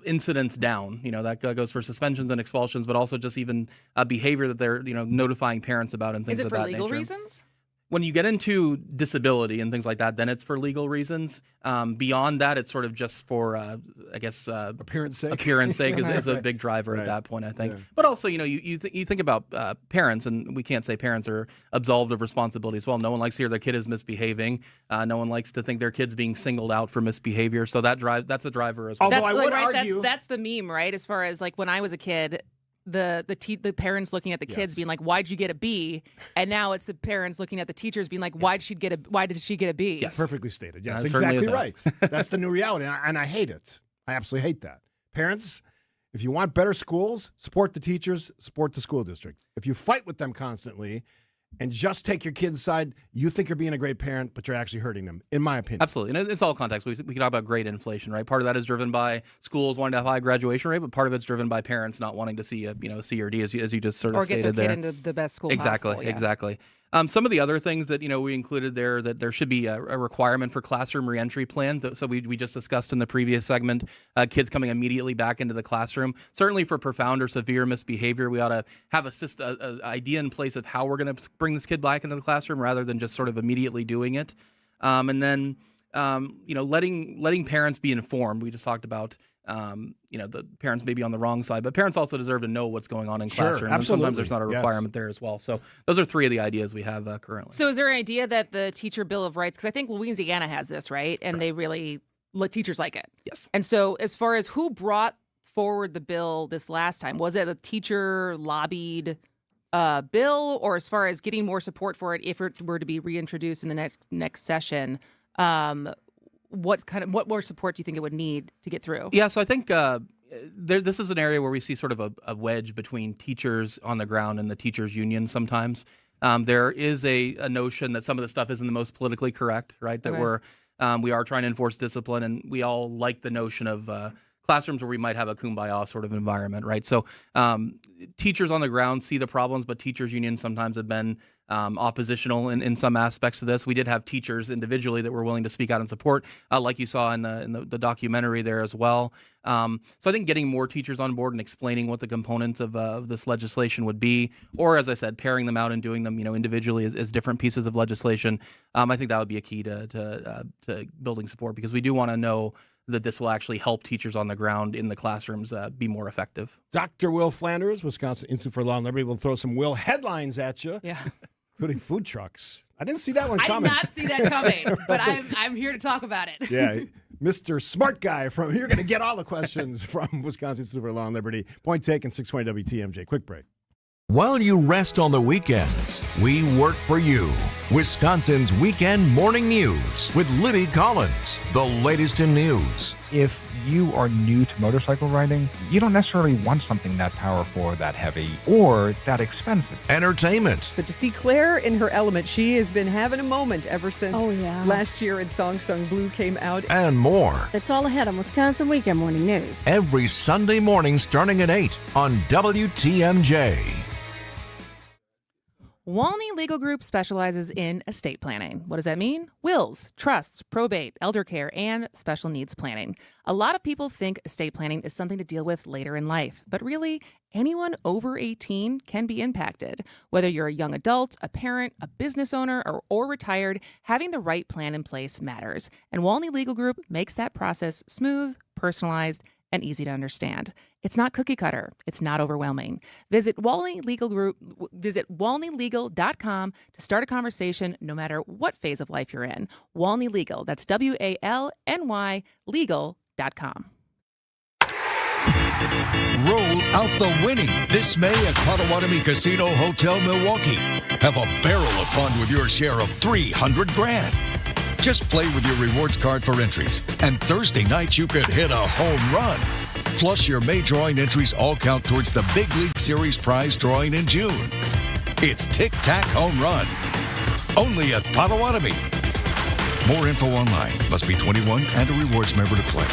incidents down. That goes for suspensions and expulsions, but also just even behavior that they're, notifying parents about and things of that nature. Is it for legal reasons? when you get into disability and things like that, then it's for legal reasons. Beyond that, it's sort of just for, appearance sake. Appearance sake is a big driver at that point, I think. Yeah. But also, you think about parents, and we can't say parents are absolved of responsibility as well. No one likes to hear their kid is misbehaving. No one likes to think their kid's being singled out for misbehavior. So that's a driver as well. Although I would argue that's the meme, right? As far as like when I was a kid, the parents looking at the kids being like, "Why'd you get a B?" And now it's the parents looking at the teachers being like, "Why did she get a B?" Yes, perfectly stated. Yes, exactly right. That's the new reality, and I hate it. I absolutely hate that. Parents, if you want better schools, support the teachers, support the school district. If you fight with them constantly and just take your kid's side, you think you're being a great parent, but you're actually hurting them, in my opinion. Absolutely. And it's all context. We can talk about grade inflation, right? Part of that is driven by schools wanting to have high graduation rate, but part of it's driven by parents not wanting to see a C or D, as you just sort of stated there. Or get their kid into the best school exactly, possible. Yeah. Exactly. Some of the other things that we included there, that there should be a requirement for classroom reentry plans. So we just discussed in the previous segment, kids coming immediately back into the classroom. Certainly for profound or severe misbehavior, we ought to have an idea in place of how we're going to bring this kid back into the classroom rather than just sort of immediately doing it. And then letting parents be informed. We just talked about the parents may be on the wrong side, but parents also deserve to know what's going on in classroom. And sometimes there's not a requirement there as well. So those are three of the ideas we have currently. So is there an idea that the Teacher Bill of Rights, because I think Louisiana has this, right? And they really, teachers like it. Yes. And so as far as who brought forward the bill this last time, was it a teacher lobbied bill, or as far as getting more support for it if it were to be reintroduced in the next session? What more support do you think it would need to get through? Yeah, so I think this is an area where we see sort of a wedge between teachers on the ground and the teachers union sometimes. There is a notion that some of the stuff isn't the most politically correct, right? That we are trying to enforce discipline, and we all like the notion of classrooms where we might have a kumbaya sort of environment, right? So teachers on the ground see the problems, but teachers unions sometimes have been oppositional in some aspects of this. We did have teachers individually that were willing to speak out and support, like you saw in the documentary there as well. So I think getting more teachers on board and explaining what the components of this legislation would be, or as I said, pairing them out and doing them individually as different pieces of legislation, I think that would be a key to building support, because we do want to know that this will actually help teachers on the ground in the classrooms be more effective. Dr. Will Flanders, Wisconsin Institute for Law and Liberty, will throw some Will headlines at you. Yeah. Including food trucks. I didn't see that one coming. I did not see that coming, but I'm here to talk about it. Yeah, Mr. Smart Guy you're going to get all the questions from Wisconsin Institute for Law and Liberty. Point taken, 620 WTMJ. Quick break. While you rest on the weekends, we work for you. Wisconsin's Weekend Morning News with Libby Collins. The latest in news. If you are new to motorcycle riding, you don't necessarily want something that powerful or that heavy or that expensive. Entertainment. But to see Claire in her element, she has been having a moment ever since last year and Song Sung Blue came out. And more. That's all ahead on Wisconsin Weekend Morning News. Every Sunday morning starting at 8 on WTMJ. Walney Legal Group specializes in estate planning. What does that mean? Wills, trusts, probate, elder care, and special needs planning. A lot of people think estate planning is something to deal with later in life, but really, anyone over 18 can be impacted. Whether you're a young adult, a parent, a business owner, or retired, having the right plan in place matters. And Walney Legal Group makes that process smooth, personalized, and easy to understand. It's not cookie cutter. It's not overwhelming. Visit walneylegal.com to start a conversation no matter what phase of life you're in. Walney Legal. That's WALNY legal.com. Roll out the winning this May at Potawatomi Casino Hotel Milwaukee. Have a barrel of fun with your share of $300,000. Just play with your rewards card for entries, and Thursday night you could hit a home run. Plus, your May drawing entries all count towards the Big League Series prize drawing in June. It's Tic Tac Home Run, only at Potawatomi. More info online. Must be 21 and a rewards member to play.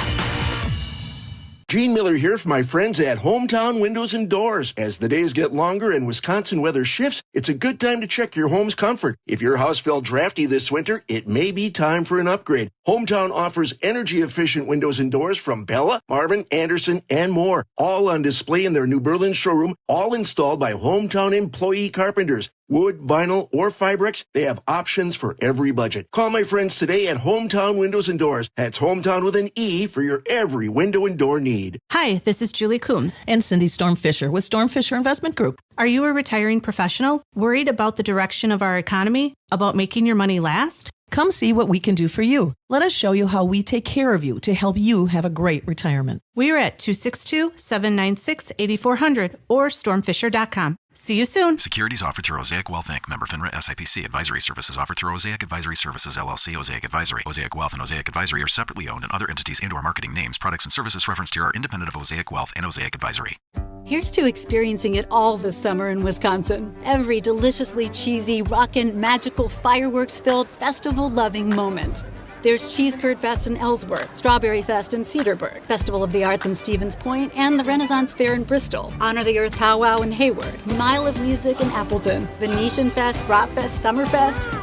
Gene Miller here for my friends at Hometown Windows and Doors. As the days get longer and Wisconsin weather shifts, it's a good time to check your home's comfort. If your house felt drafty this winter, it may be time for an upgrade. Hometown offers energy-efficient windows and doors from Bella, Marvin, Anderson, and more. All on display in their New Berlin showroom, all installed by Hometown employee carpenters. Wood, vinyl, or Fibrex, they have options for every budget. Call my friends today at Hometown Windows and Doors. That's Hometown with an E for your every window and door need. Hi, this is Julie Coombs and Cindy Storm Fisher with Storm Fisher Investment Group. Are you a retiring professional? Worried about the direction of our economy? About making your money last? Come see what we can do for you. Let us show you how we take care of you to help you have a great retirement. We are at 262-796-8400 or stormfisher.com. See you soon. Securities offered through Osaic Wealth Inc. Member FINRA SIPC. Advisory services offered through Osaic Advisory Services LLC. Osaic Advisory. Osaic Wealth and Osaic Advisory are separately owned, and other entities and/or marketing names, products, and services referenced here are independent of Osaic Wealth and Osaic Advisory. Here's to experiencing it all this summer in Wisconsin. Every deliciously cheesy, rockin', magical, fireworks-filled, festival-loving moment. There's Cheese Curd Fest in Ellsworth, Strawberry Fest in Cedarburg, Festival of the Arts in Stevens Point, and the Renaissance Fair in Bristol, Honor the Earth Powwow in Hayward, Mile of Music in Appleton, Venetian Fest, Bratfest, Summerfest.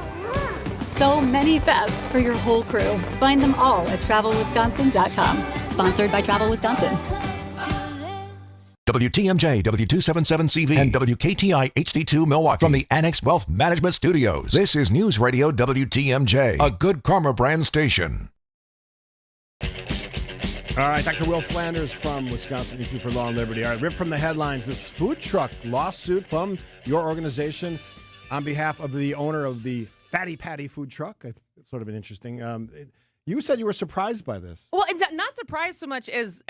So many fests for your whole crew. Find them all at TravelWisconsin.com. Sponsored by Travel Wisconsin. WTMJ, W277CV, and WKTI HD2 Milwaukee from the Annex Wealth Management Studios. This is News Radio WTMJ, a good Karma brand station. All right, Dr. Will Flanders from Wisconsin Institute for Law and Liberty. All right, ripped from the headlines, this food truck lawsuit from your organization on behalf of the owner of the Fatty Patty food truck. It's sort of an interesting. You said you were surprised by this. Well, it's not surprised so much as,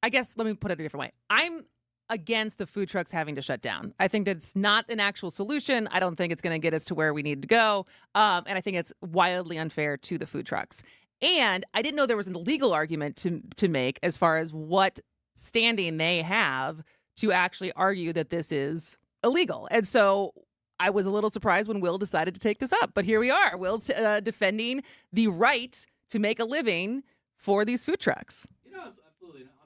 I guess, let me put it a different way. I'm against the food trucks having to shut down. I think that's not an actual solution. I don't think it's going to get us to where we need to go. And I think it's wildly unfair to the food trucks. And I didn't know there was a legal argument to make as far as what standing they have to actually argue that this is illegal. And so I was a little surprised when Will decided to take this up. But here we are. Will's defending the right to make a living for these food trucks.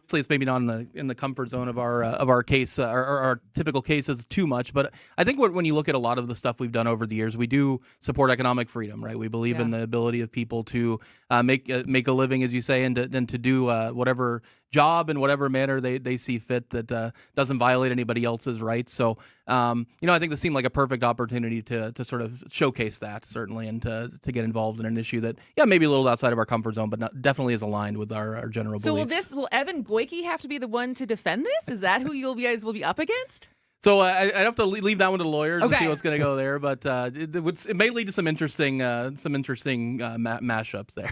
Obviously, it's maybe not in the comfort zone of our case, our typical cases too much. But I think when you look at a lot of the stuff we've done over the years, we do support economic freedom, right? We believe in the ability of people to make a living, as you say, and to do whatever job in whatever manner they see fit that doesn't violate anybody else's rights. So, I think this seemed like a perfect opportunity to sort of showcase that, certainly, and to get involved in an issue that, maybe a little outside of our comfort zone, but definitely is aligned with our general beliefs. So will Evan Goyke have to be the one to defend this? Is that who you guys will be up against? So I'd have to leave that one to the lawyers and see what's going to go there, but it may lead to some interesting mashups there.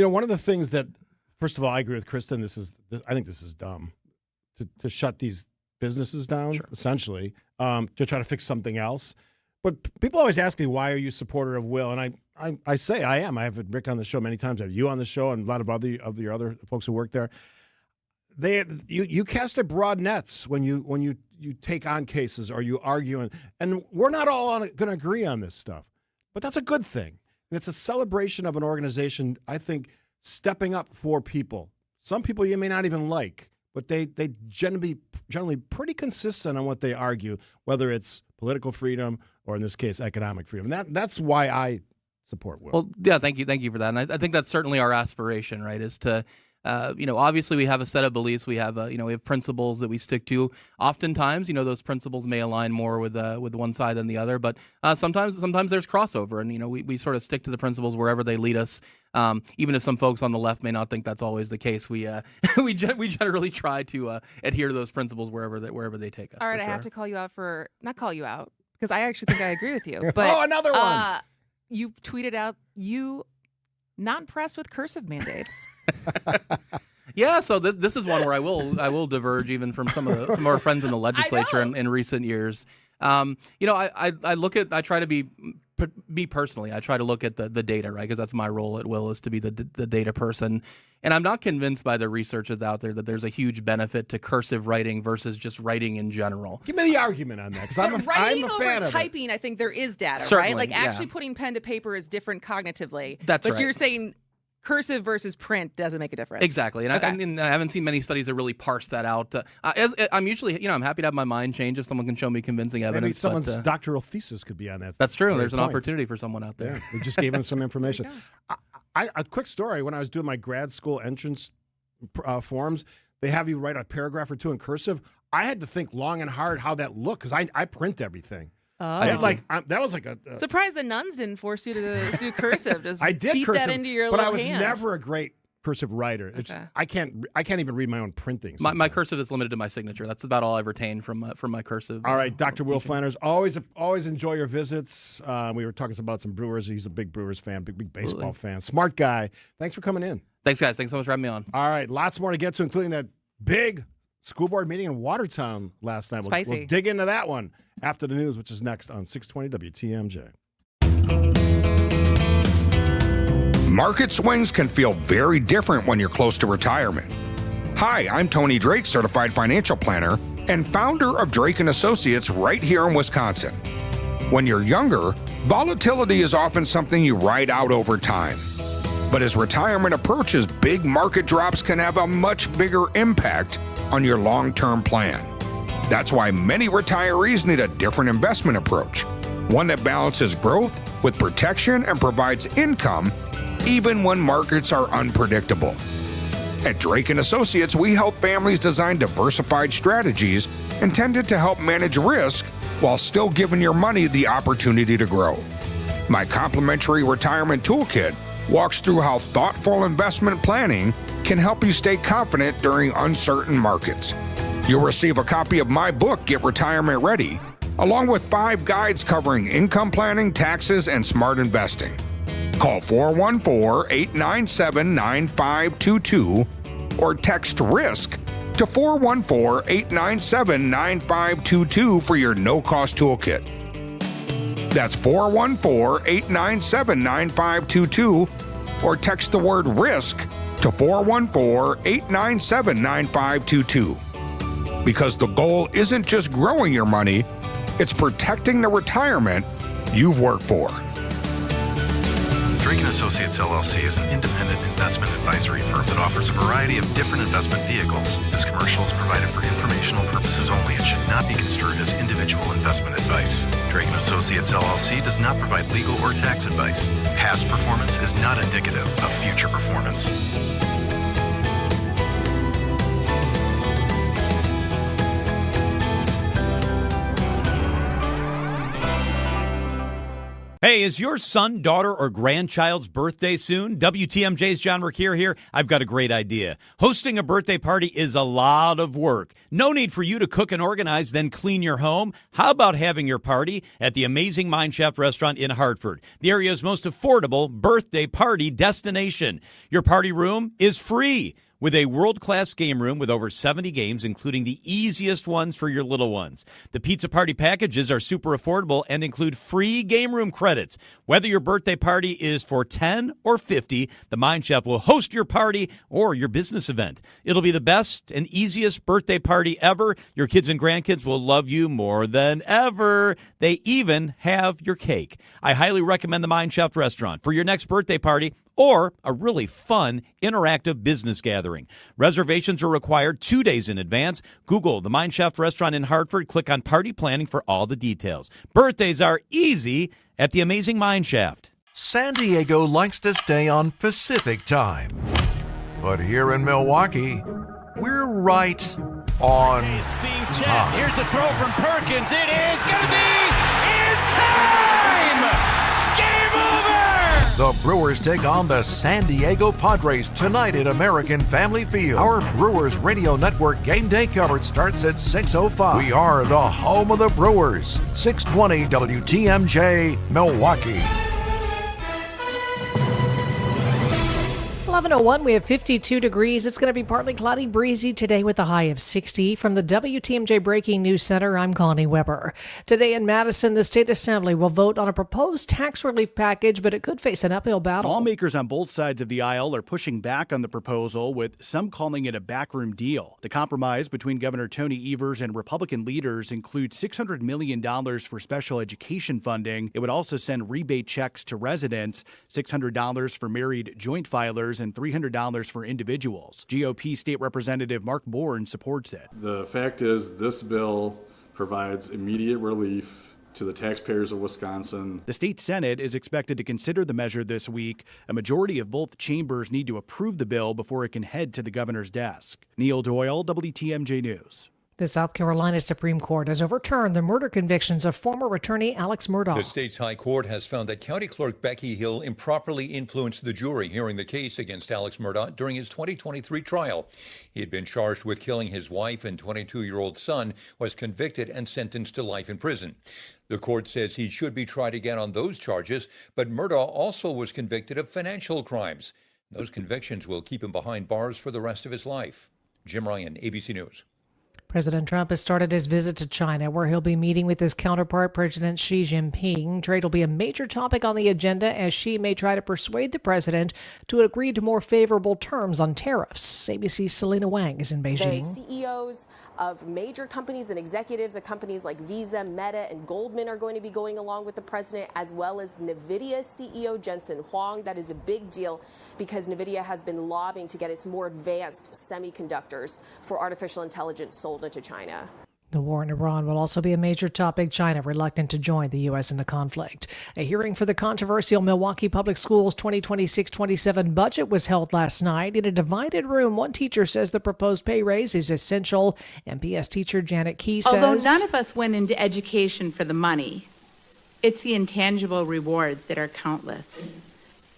One of the things that, first of all, I agree with Kristen. I think this is dumb to shut these businesses down, essentially, to try to fix something else. But people always ask me, why are you a supporter of Will? And I say I am. I have Rick on the show many times. I have you on the show and a lot of your other folks who work there. You cast a broad nets when you take on cases or you argue, and we're not all going to agree on this stuff. But that's a good thing. And it's a celebration of an organization, I think, stepping up for people. Some people you may not even like, but they generally pretty consistent on what they argue, whether it's political freedom or, in this case, economic freedom. That's why I support Will. Well, yeah, thank you for that. And I think that's certainly our aspiration, right, is to obviously we have a set of beliefs. We have, we have principles that we stick to. Oftentimes, those principles may align more with one side than the other. But sometimes there's crossover, and we sort of stick to the principles wherever they lead us. Even if some folks on the left may not think that's always the case, we generally try to adhere to those principles wherever they take us. All right, I have to call you out not call you out, because I actually think I agree with you. But another one. You tweeted out not impressed with cursive mandates. Yeah, so this is one where I will diverge even from some of our friends in the legislature in recent years. I try to be me personally. I try to look at the data, right? Because that's my role at Will, is to be the data person. And I'm not convinced by the research that's out there that there's a huge benefit to cursive writing versus just writing in general. Give me the argument on that, because I'm a fan of it. Typing, I think there is data, certainly, right? Like actually putting pen to paper is different cognitively. That's but right. You're saying cursive versus print doesn't make a difference. Exactly, and I haven't seen many studies that really parse that out. I'm usually, I'm happy to have my mind change if someone can show me convincing evidence. Maybe someone's doctoral thesis could be on that. That's true. There's an opportunity for someone out there. Yeah, we just gave him some information. A quick story: when I was doing my grad school entrance forms, they have you write a paragraph or two in cursive. I had to think long and hard how that looked, because I print everything. Oh. That was like a Surprised the nuns didn't force you to do cursive. Just I did beat cursive, that into your but little I was hand. never a great cursive writer. Okay. I can't even read my own printing. My cursive is limited to my signature. That's about all I've retained from my cursive. All right, Dr. Will Flanders, always enjoy your visits. We were talking about some Brewers. He's a big Brewers fan, big baseball fan. Smart guy. Thanks for coming in. Thanks, guys. Thanks so much for having me on. All right, lots more to get to, including that big school board meeting in Watertown last night. Spicy. We'll dig into that one after the news, which is next on 620 WTMJ. Market swings can feel very different when you're close to retirement. Hi, I'm Tony Drake, Certified Financial Planner and founder of Drake & Associates right here in Wisconsin. When you're younger, volatility is often something you ride out over time. But as retirement approaches, big market drops can have a much bigger impact on your long-term plan. That's why many retirees need a different investment approach, one that balances growth with protection and provides income even when markets are unpredictable. At Drake & Associates, we help families design diversified strategies intended to help manage risk while still giving your money the opportunity to grow. My complimentary retirement toolkit walks through how thoughtful investment planning can help you stay confident during uncertain markets. You'll receive a copy of my book, Get Retirement Ready, along with 5 guides covering income planning, taxes, and smart investing. Call 414-897-9522 or text RISK to 414-897-9522 for your no-cost toolkit. That's 414-897-9522 or text the word RISK to 414-897-9522. Because the goal isn't just growing your money, it's protecting the retirement you've worked for. Drake & Associates LLC is an independent investment advisory firm that offers a variety of different investment vehicles. This commercial is provided for informational purposes only and should not be construed as individual investment advice. Drake & Associates LLC does not provide legal or tax advice. Past performance is not indicative of future performance. Hey, is your son, daughter, or grandchild's birthday soon? WTMJ's John Mercure here. I've got a great idea. Hosting a birthday party is a lot of work. No need for you to cook and organize, then clean your home. How about having your party at the amazing Mineshaft restaurant in Hartford, the area's most affordable birthday party destination? Your party room is free, with a world-class game room with over 70 games, including the easiest ones for your little ones. The pizza party packages are super affordable and include free game room credits. Whether your birthday party is for 10 or 50, the Mineshaft will host your party or your business event. It'll be the best and easiest birthday party ever. Your kids and grandkids will love you more than ever. They even have your cake. I highly recommend the Mineshaft restaurant for your next birthday party or a really fun, interactive business gathering. Reservations are required 2 days in advance. Google the Mineshaft Restaurant in Hartford. Click on Party Planning for all the details. Birthdays are easy at the amazing Mineshaft. San Diego likes to stay on Pacific time. But here in Milwaukee, we're right on time. Here's the throw from Perkins. It is going to be in time! Game over! The Brewers take on the San Diego Padres tonight at American Family Field. Our Brewers Radio Network game day coverage starts at 6:05. We are the home of the Brewers. 620 WTMJ, Milwaukee. 11:01, we have 52 degrees. It's going to be partly cloudy, breezy today with a high of 60. From the WTMJ Breaking News Center, I'm Connie Weber. Today in Madison, the State Assembly will vote on a proposed tax relief package, but it could face an uphill battle. Lawmakers on both sides of the aisle are pushing back on the proposal, with some calling it a backroom deal. The compromise between Governor Tony Evers and Republican leaders includes $600 million for special education funding. It would also send rebate checks to residents, $600 for married joint filers, and $300 for individuals. GOP State Representative Mark Bourne supports it. The fact is, this bill provides immediate relief to the taxpayers of Wisconsin. The state Senate is expected to consider the measure this week. A majority of both chambers need to approve the bill before it can head to the governor's desk. Neil Doyle, WTMJ News. The South Carolina Supreme Court has overturned the murder convictions of former attorney Alex Murdaugh. The state's high court has found that County Clerk Becky Hill improperly influenced the jury hearing the case against Alex Murdaugh during his 2023 trial. He had been charged with killing his wife and 22-year-old son, was convicted and sentenced to life in prison. The court says he should be tried again on those charges, but Murdaugh also was convicted of financial crimes. Those convictions will keep him behind bars for the rest of his life. Jim Ryan, ABC News. President Trump has started his visit to China, where he'll be meeting with his counterpart, President Xi Jinping. Trade will be a major topic on the agenda, as Xi may try to persuade the president to agree to more favorable terms on tariffs. ABC's Selena Wang is in Beijing. The CEOs of major companies and executives of companies like Visa, Meta, and Goldman are going to be going along with the president, as well as NVIDIA CEO Jensen Huang. That is a big deal because NVIDIA has been lobbying to get its more advanced semiconductors for artificial intelligence sold into China. The war in Iran will also be a major topic. China reluctant to join the U.S. in the conflict. A hearing for the controversial Milwaukee Public Schools 2026-27 budget was held last night. In a divided room, one teacher says the proposed pay raise is essential. MPS teacher Janet Key says, although none of us went into education for the money, it's the intangible rewards that are countless.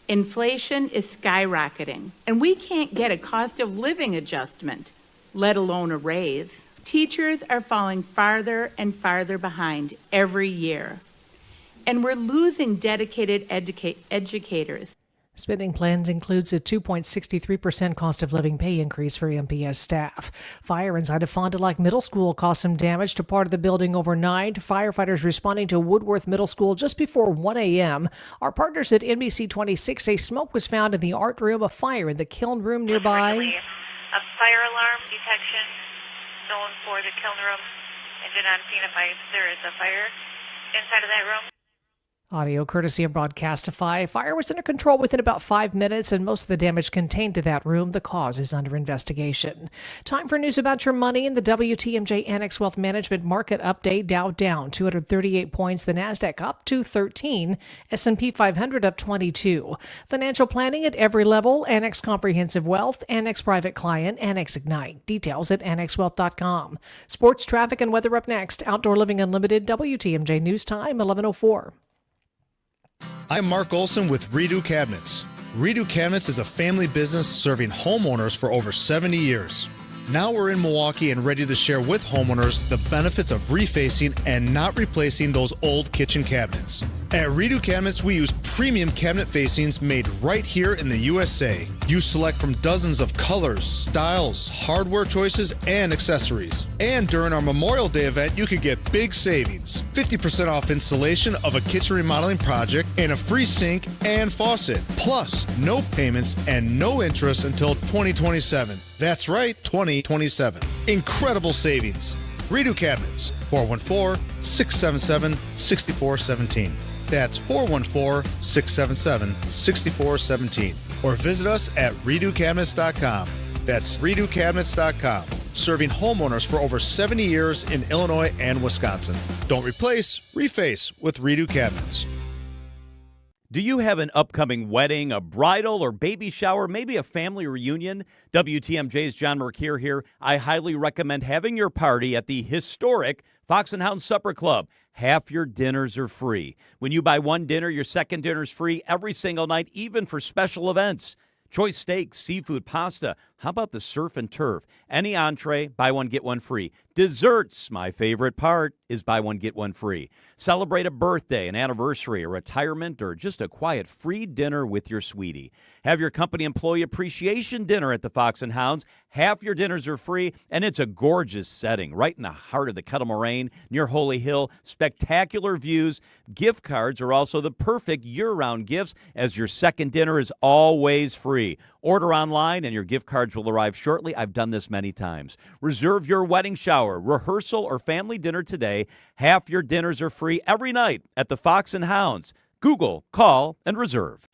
Inflation is skyrocketing, and we can't get a cost of living adjustment, let alone a raise. Teachers are falling farther and farther behind every year, and we're losing dedicated educators. Spending plans includes a 2.63% cost of living pay increase for MPS staff. Fire inside a Fond du Lac Middle School caused some damage to part of the building overnight. Firefighters responding to Woodworth Middle School just before 1 a.m. Our partners at NBC 26 say smoke was found in the art room, a fire in the kiln room nearby. A fire alarm detection known for the kiln room, and did not see if there is a fire inside of that room. Audio courtesy of Broadcastify. Fire was under control within about 5 minutes, and most of the damage contained to that room. The cause is under investigation. Time for news about your money in the WTMJ Annex Wealth Management Market Update. Dow down 238 points. The NASDAQ up 213. S&P 500 up 22. Financial planning at every level. Annex Comprehensive Wealth. Annex Private Client. Annex Ignite. Details at annexwealth.com. Sports, traffic, and weather up next. Outdoor Living Unlimited. WTMJ News Time 11:04. I'm Mark Olson with Redo Cabinets. Redo Cabinets is a family business serving homeowners for over 70 years. Now we're in Milwaukee and ready to share with homeowners the benefits of refacing and not replacing those old kitchen cabinets. At Redo Cabinets, we use premium cabinet facings made right here in the USA. You select from dozens of colors, styles, hardware choices, and accessories. And during our Memorial Day event, you could get big savings. 50% off installation of a kitchen remodeling project and a free sink and faucet. Plus, no payments and no interest until 2027. That's right, 2027. Incredible savings. Redo Cabinets, 414-677-6417. That's 414-677-6417. Or visit us at redocabinets.com. That's redocabinets.com. Serving homeowners for over 70 years in Illinois and Wisconsin. Don't replace, reface with Redo Cabinets. Do you have an upcoming wedding, a bridal or baby shower, maybe a family reunion? WTMJ's John Mercure here. I highly recommend having your party at the historic Fox and Hound Supper Club. Half your dinners are free. When you buy one dinner, your second dinner is free every single night, even for special events. Choice steaks, seafood, pasta. How about the surf and turf? Any entree, buy one, get one free. Desserts, my favorite part, is buy one, get one free. Celebrate a birthday, an anniversary, a retirement, or just a quiet free dinner with your sweetie. Have your company employee appreciation dinner at the Fox and Hounds. Half your dinners are free, and it's a gorgeous setting right in the heart of the Kettle Moraine near Holy Hill. Spectacular views. Gift cards are also the perfect year-round gifts, as your second dinner is always free. Order online and your gift cards will arrive shortly. I've done this many times. Reserve your wedding shower, rehearsal, or family dinner today. Half your dinners are free every night at the Fox and Hounds. Google, call, and reserve.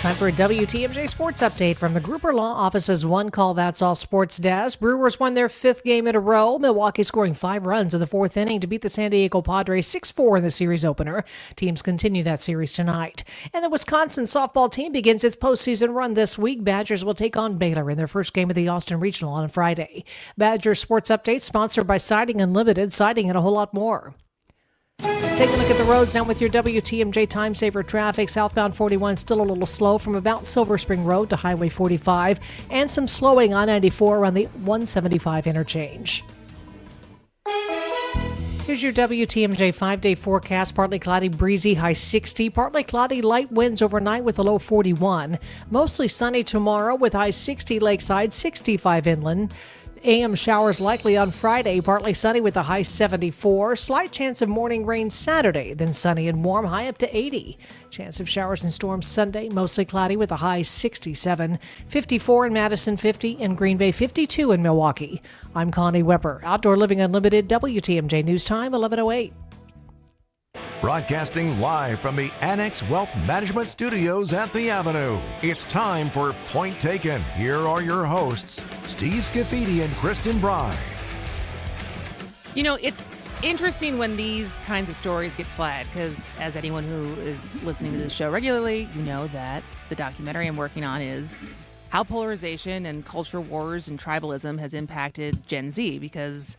Time for a WTMJ Sports Update from the Gruber Law Office's One Call That's All Sports Desk. Brewers won their 5th game in a row. Milwaukee scoring 5 runs in the 4th inning to beat the San Diego Padres 6-4 in the series opener. Teams continue that series tonight. And the Wisconsin softball team begins its postseason run this week. Badgers will take on Baylor in their first game of the Austin Regional on Friday. Badgers Sports Update sponsored by Siding Unlimited, siding and a whole lot more. Take a look at the roads now with your WTMJ Time Saver traffic. Southbound 41 still a little slow from about Silver Spring Road to Highway 45, and some slowing on 94 around the 175 interchange. Here's your WTMJ 5-day forecast. Partly cloudy, breezy, high 60. Partly cloudy, light winds overnight with a low 41. Mostly sunny tomorrow with high 60 lakeside, 65 inland. AM showers likely on Friday, partly sunny with a high 74. Slight chance of morning rain Saturday, then sunny and warm, high up to 80. Chance of showers and storms Sunday, mostly cloudy with a high 67. 54 in Madison, 50 in Green Bay, 52 in Milwaukee. I'm Connie Weber. Outdoor Living Unlimited, WTMJ News Time, 11:08. Broadcasting live from the Annex Wealth Management Studios at the Avenue. It's time for Point Taken. Here are your hosts, Steve Scafidi and Kristen Bry. You know, it's interesting when these kinds of stories get flagged because as anyone who is listening to the show regularly, you know that the documentary I'm working on is how polarization and culture wars and tribalism has impacted Gen Z because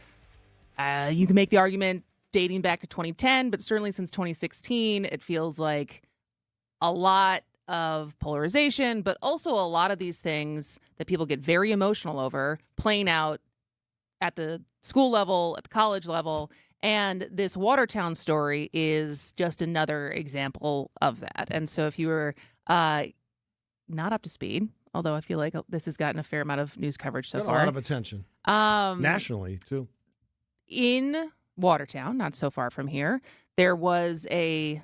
you can make the argument dating back to 2010, but certainly since 2016, it feels like a lot of polarization, but also a lot of these things that people get very emotional over playing out at the school level, at the college level. And this Watertown story is just another example of that. And so if you were not up to speed, although I feel like this has gotten a fair amount of news coverage so far. A lot of attention. Nationally, too. In Watertown, not so far from here, there was a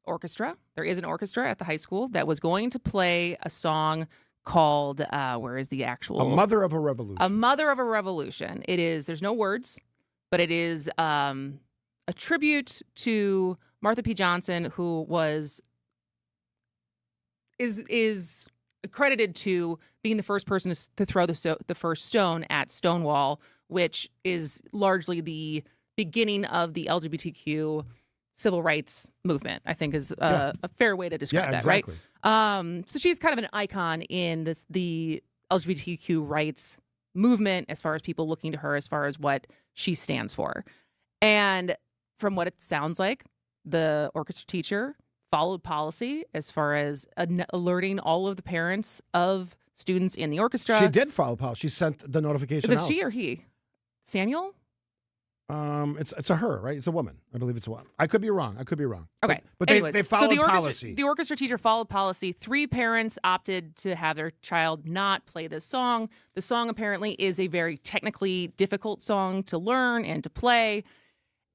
orchestra. There is an orchestra at the high school that was going to play a song called, where is the actual? A Mother of a Revolution. A Mother of a Revolution. It is, there's no words, but it is a tribute to Martha P. Johnson, who is credited to being the first person to throw the first stone at Stonewall, which is largely the beginning of the LGBTQ civil rights movement, I think is a fair way to describe that, exactly. right? So she's kind of an icon in the LGBTQ rights movement as far as people looking to her as far as what she stands for. And from what it sounds like, the orchestra teacher followed policy as far as alerting all of the parents of students in the orchestra. She did follow policy. She sent the notification out. Is it she or he? Samuel? It's a her, right? It's a woman. I believe it's a woman. I could be wrong. Okay. But anyways, they followed the policy. The orchestra teacher followed policy. 3 parents opted to have their child not play this song. The song apparently is a very technically difficult song to learn and to play.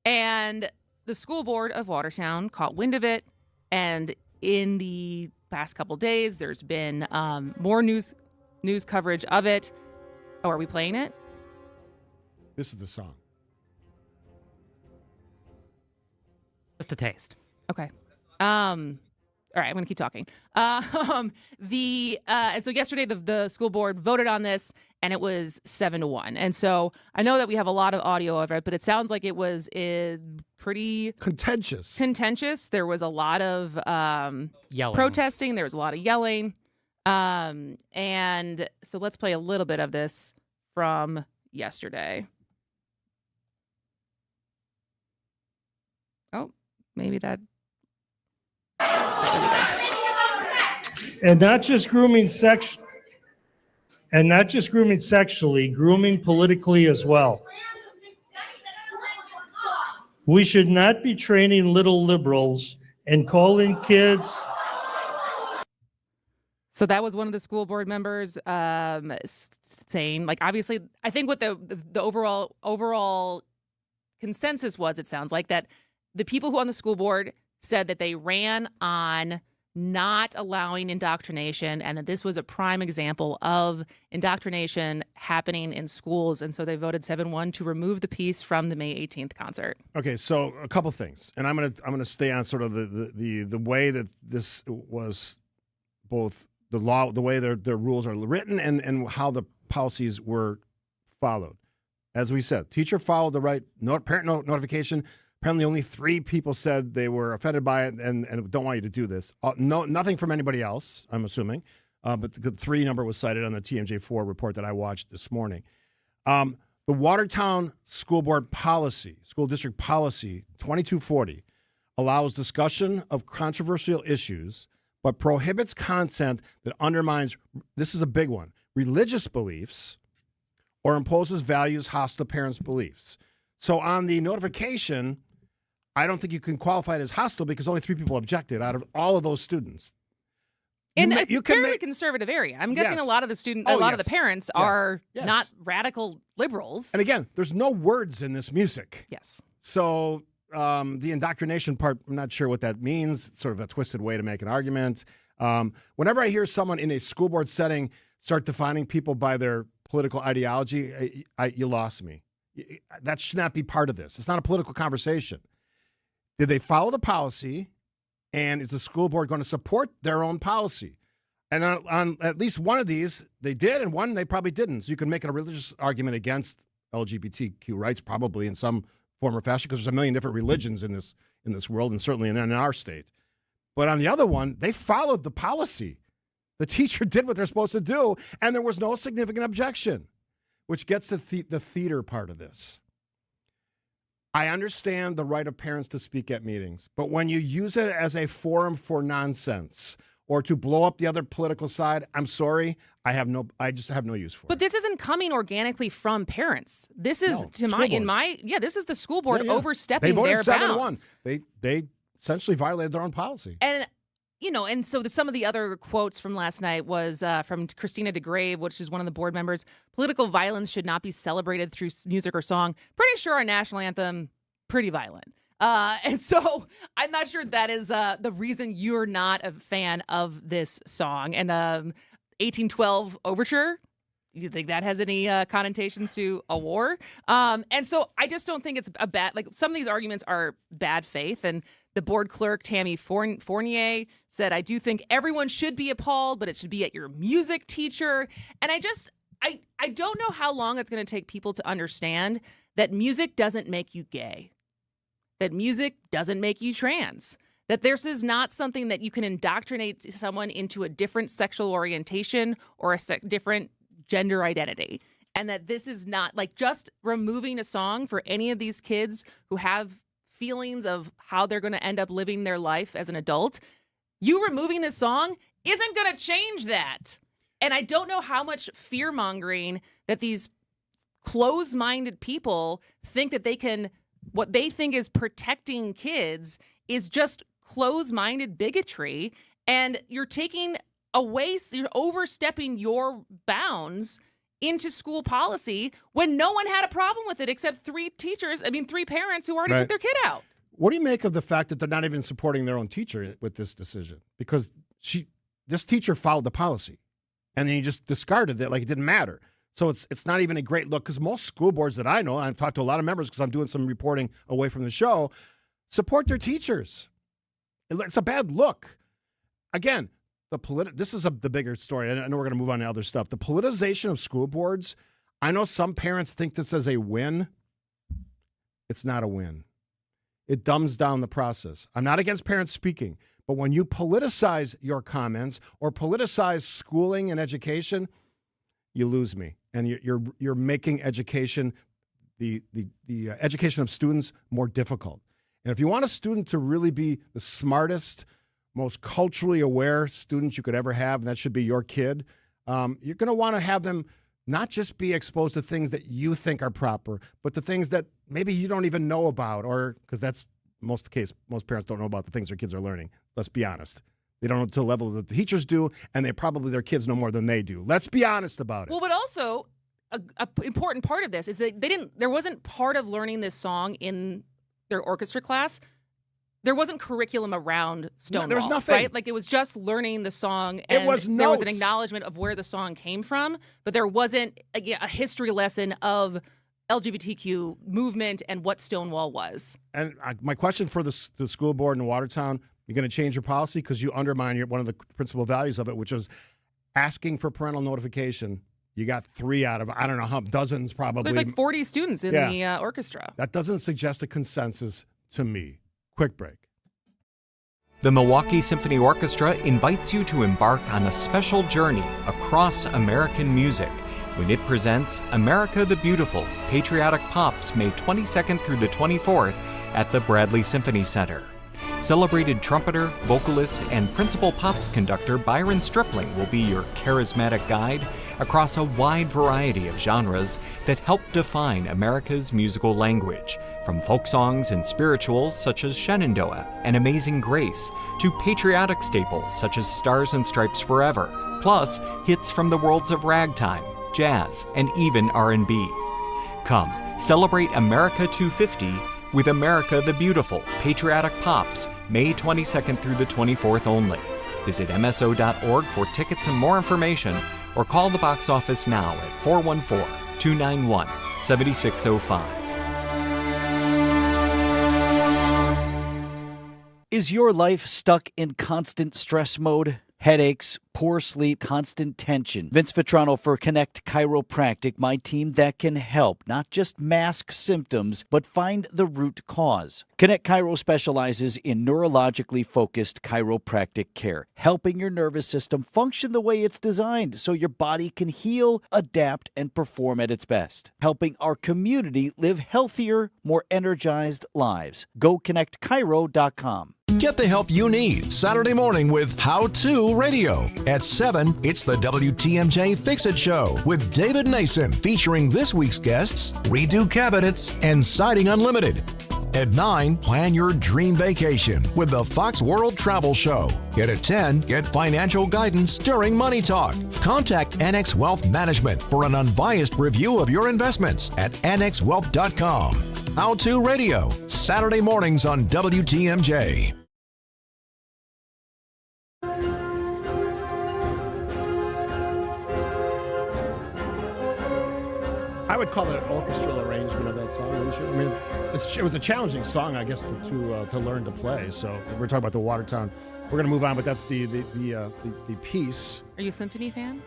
And the school board of Watertown caught wind of it. And in the past couple days, there's been more news coverage of it. Oh, are we playing it? This is the song. Just a taste. Okay. All right, I'm going to keep talking. And so yesterday the school board voted on this, and it was 7-1. And so I know that we have a lot of audio of it, but it sounds like it was pretty contentious. There was a lot of yelling, protesting. There was a lot of yelling. And so let's play a little bit of this from yesterday. Oh, maybe that. And not just grooming sexually, grooming politically as well. We should not be training little liberals and calling kids. So that was one of the school board members saying, like, obviously, I think what the overall consensus was, it sounds like, that the people who on the school board said that they ran on not allowing indoctrination and that this was a prime example of indoctrination happening in schools. And so they voted 7-1 to remove the piece from the May 18th concert. Okay, so a couple things. And I'm gonna stay on sort of the way that this was both the law, the way their rules are written, and how the policies were followed. As we said, teacher followed the right parent notification. Apparently, only 3 people said they were offended by it and don't want you to do this. Nothing from anybody else, I'm assuming. But the 3 number was cited on the TMJ4 report that I watched this morning. The Watertown School Board policy, school district policy 2240, allows discussion of controversial issues, but prohibits content that undermines, this is a big one, religious beliefs or imposes values hostile to parents' beliefs. So on the notification, I don't think you can qualify it as hostile because only 3 people objected out of all of those students. In a fairly conservative area. I'm guessing a lot of the of the parents are not radical liberals. And again, there's no words in this music. Yes. So the indoctrination part, I'm not sure what that means. It's sort of a twisted way to make an argument. Whenever I hear someone in a school board setting start defining people by their political ideology, you lost me. That should not be part of this. It's not a political conversation. Did they follow the policy? And is the school board going to support their own policy? And on at least one of these, they did, and one they probably didn't. So you can make a religious argument against LGBTQ rights, probably in some form or fashion, because there's a million different religions in this world, and certainly in our state. But on the other one, they followed the policy. The teacher did what they're supposed to do, and there was no significant objection, which gets to the theater part of this. I understand the right of parents to speak at meetings, but when you use it as a forum for nonsense or to blow up the other political side, I'm sorry, I just have no use for it. But this isn't coming organically from parents. This is this is the school board overstepping their bounds. They essentially violated their own policy. And and so some of the other quotes from last night was from Christina DeGrave, which is one of the board members. Political violence should not be celebrated through music or song. Pretty sure our national anthem, pretty violent. And so I'm not sure that is the reason you're not a fan of this song. And 1812 Overture, do you think that has any connotations to a war? And so I just don't think it's a bad, some of these arguments are bad faith. And the board clerk, Tammy Fournier, said, I do think everyone should be appalled, but it should be at your music teacher. And I don't know how long it's going to take people to understand that music doesn't make you gay, that music doesn't make you trans, that this is not something that you can indoctrinate someone into a different sexual orientation or a different gender identity. And that this is not just removing a song for any of these kids who have feelings of how they're going to end up living their life as an adult. You removing this song isn't going to change that. And I don't know how much fear-mongering that these close-minded people think that they can, what they think is protecting kids is just close-minded bigotry. And you're taking away, you're overstepping your bounds into school policy when no one had a problem with it except 3 parents who already took their kid out. What do you make of the fact that they're not even supporting their own teacher with this decision? Because this teacher followed the policy, and then you just discarded it like it didn't matter. So it's not even a great look, because most school boards that I know, I've talked to a lot of members because I'm doing some reporting away from the show, support their teachers. It's a bad look. Again, this is the bigger story. I know we're going to move on to other stuff. The politicization of school boards, I know some parents think this is a win. It's not a win. It dumbs down the process. I'm not against parents speaking, but when you politicize your comments or politicize schooling and education, you lose me. And you're making education, the education of students, more difficult. And if you want a student to really be the smartest, most culturally aware students you could ever have, and that should be your kid, you're going to want to have them not just be exposed to things that you think are proper, but to things that maybe you don't even know about, or because that's most parents don't know about the things their kids are learning. Let's be honest. They don't know to the level that the teachers do, and their kids know more than they do. Let's be honest about it. Well, but also, an important part of this is that there wasn't part of learning this song in their orchestra class. There wasn't curriculum around Stonewall. There was nothing. Right? It was just learning the song. And there was an acknowledgement of where the song came from, but there wasn't a history lesson of LGBTQ movement and what Stonewall was. And my question for the school board in Watertown, You're going to change your policy because you undermine one of the principal values of it, which is asking for parental notification. You got 3 out of, I don't know how, dozens probably. There's like 40 students in the orchestra. That doesn't suggest a consensus to me. Quick break. The Milwaukee Symphony Orchestra invites you to embark on a special journey across American music when it presents America the Beautiful, Patriotic Pops, May 22nd through the 24th at the Bradley Symphony Center. Celebrated trumpeter, vocalist, and principal pops conductor Byron Stripling will be your charismatic guide across a wide variety of genres that help define America's musical language, from folk songs and spirituals such as Shenandoah and Amazing Grace, to patriotic staples such as Stars and Stripes Forever, plus hits from the worlds of ragtime, jazz, and even R&B. Come, celebrate America 250 with America the Beautiful, Patriotic Pops, May 22nd through the 24th only. Visit mso.org for tickets and more information, or call the box office now at 414-291-7605. Is your life stuck in constant stress mode? Headaches, poor sleep, constant tension. Vince Vitrano for Connect Chiropractic, my team that can help, not just mask symptoms, but find the root cause. Connect Chiro specializes in neurologically focused chiropractic care, helping your nervous system function the way it's designed so your body can heal, adapt, and perform at its best. Helping our community live healthier, more energized lives. Go ConnectChiro.com. Get the help you need Saturday morning with How To Radio. At 7, it's the WTMJ Fix It Show with David Nason, featuring this week's guests, Redo Cabinets and Siding Unlimited. At 9, plan your dream vacation with the Fox World Travel Show. Yet at 10, get financial guidance during Money Talk. Contact Annex Wealth Management for an unbiased review of your investments at annexwealth.com. How To Radio, Saturday mornings on WTMJ. I would call it an orchestral arrangement of that song, wouldn't you? I mean, it was a challenging song, I guess, to learn to play. So we're talking about the Watertown. We're going to move on, but that's the piece. Are you a symphony fan?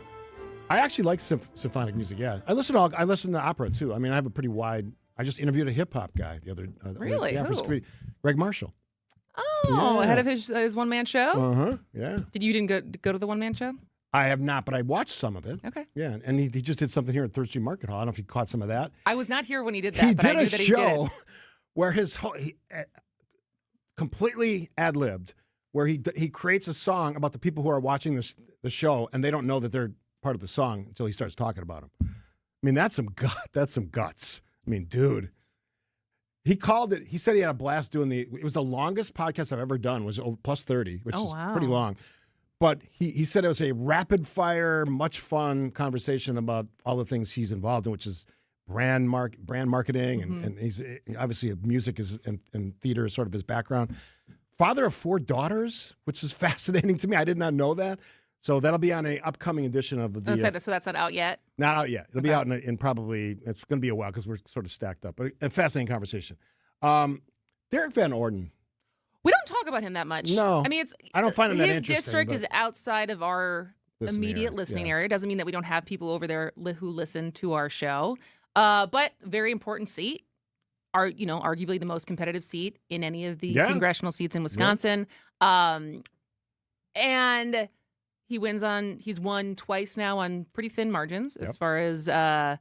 I actually like symphonic music. Yeah, I listen to opera too. I mean, I have a pretty wide. I just interviewed a hip hop guy the other. Really? Yeah, Who? Greg Marshall. Oh, ahead of his one man show. Yeah. You didn't go to the one man show? I have not, but I watched some of it. Okay. Yeah, and he just did something here at Third Street Market Hall. I don't know if you caught some of that. I was not here when he did that. He but did I knew a that show he did. where he completely ad-libbed, where he creates a song about the people who are watching the show, and they don't know that they're part of the song until he starts talking about them. I mean, that's some guts. I mean, dude. He called it. He said he had a blast doing it was the longest podcast I've ever done. Was over plus 30, which is pretty long. But he said it was a rapid fire, much fun conversation about all the things he's involved in, which is brand marketing, and he's obviously music and theater is sort of his background. Father of 4 daughters, which is fascinating to me. I did not know that. So that'll be on an upcoming edition of the. So that's not out yet? Not out yet. It'll be out in probably, it's going to be a while because we're sort of stacked up. But a fascinating conversation. Derek Van Orden. We don't talk about him that much. No. I mean, I don't find him that his interesting. district is outside of our immediate listening area. Doesn't mean that we don't have people over there who listen to our show. But very important seat. Arguably the most competitive seat in any of the congressional seats in Wisconsin. And he's won twice now on pretty thin margins as far as and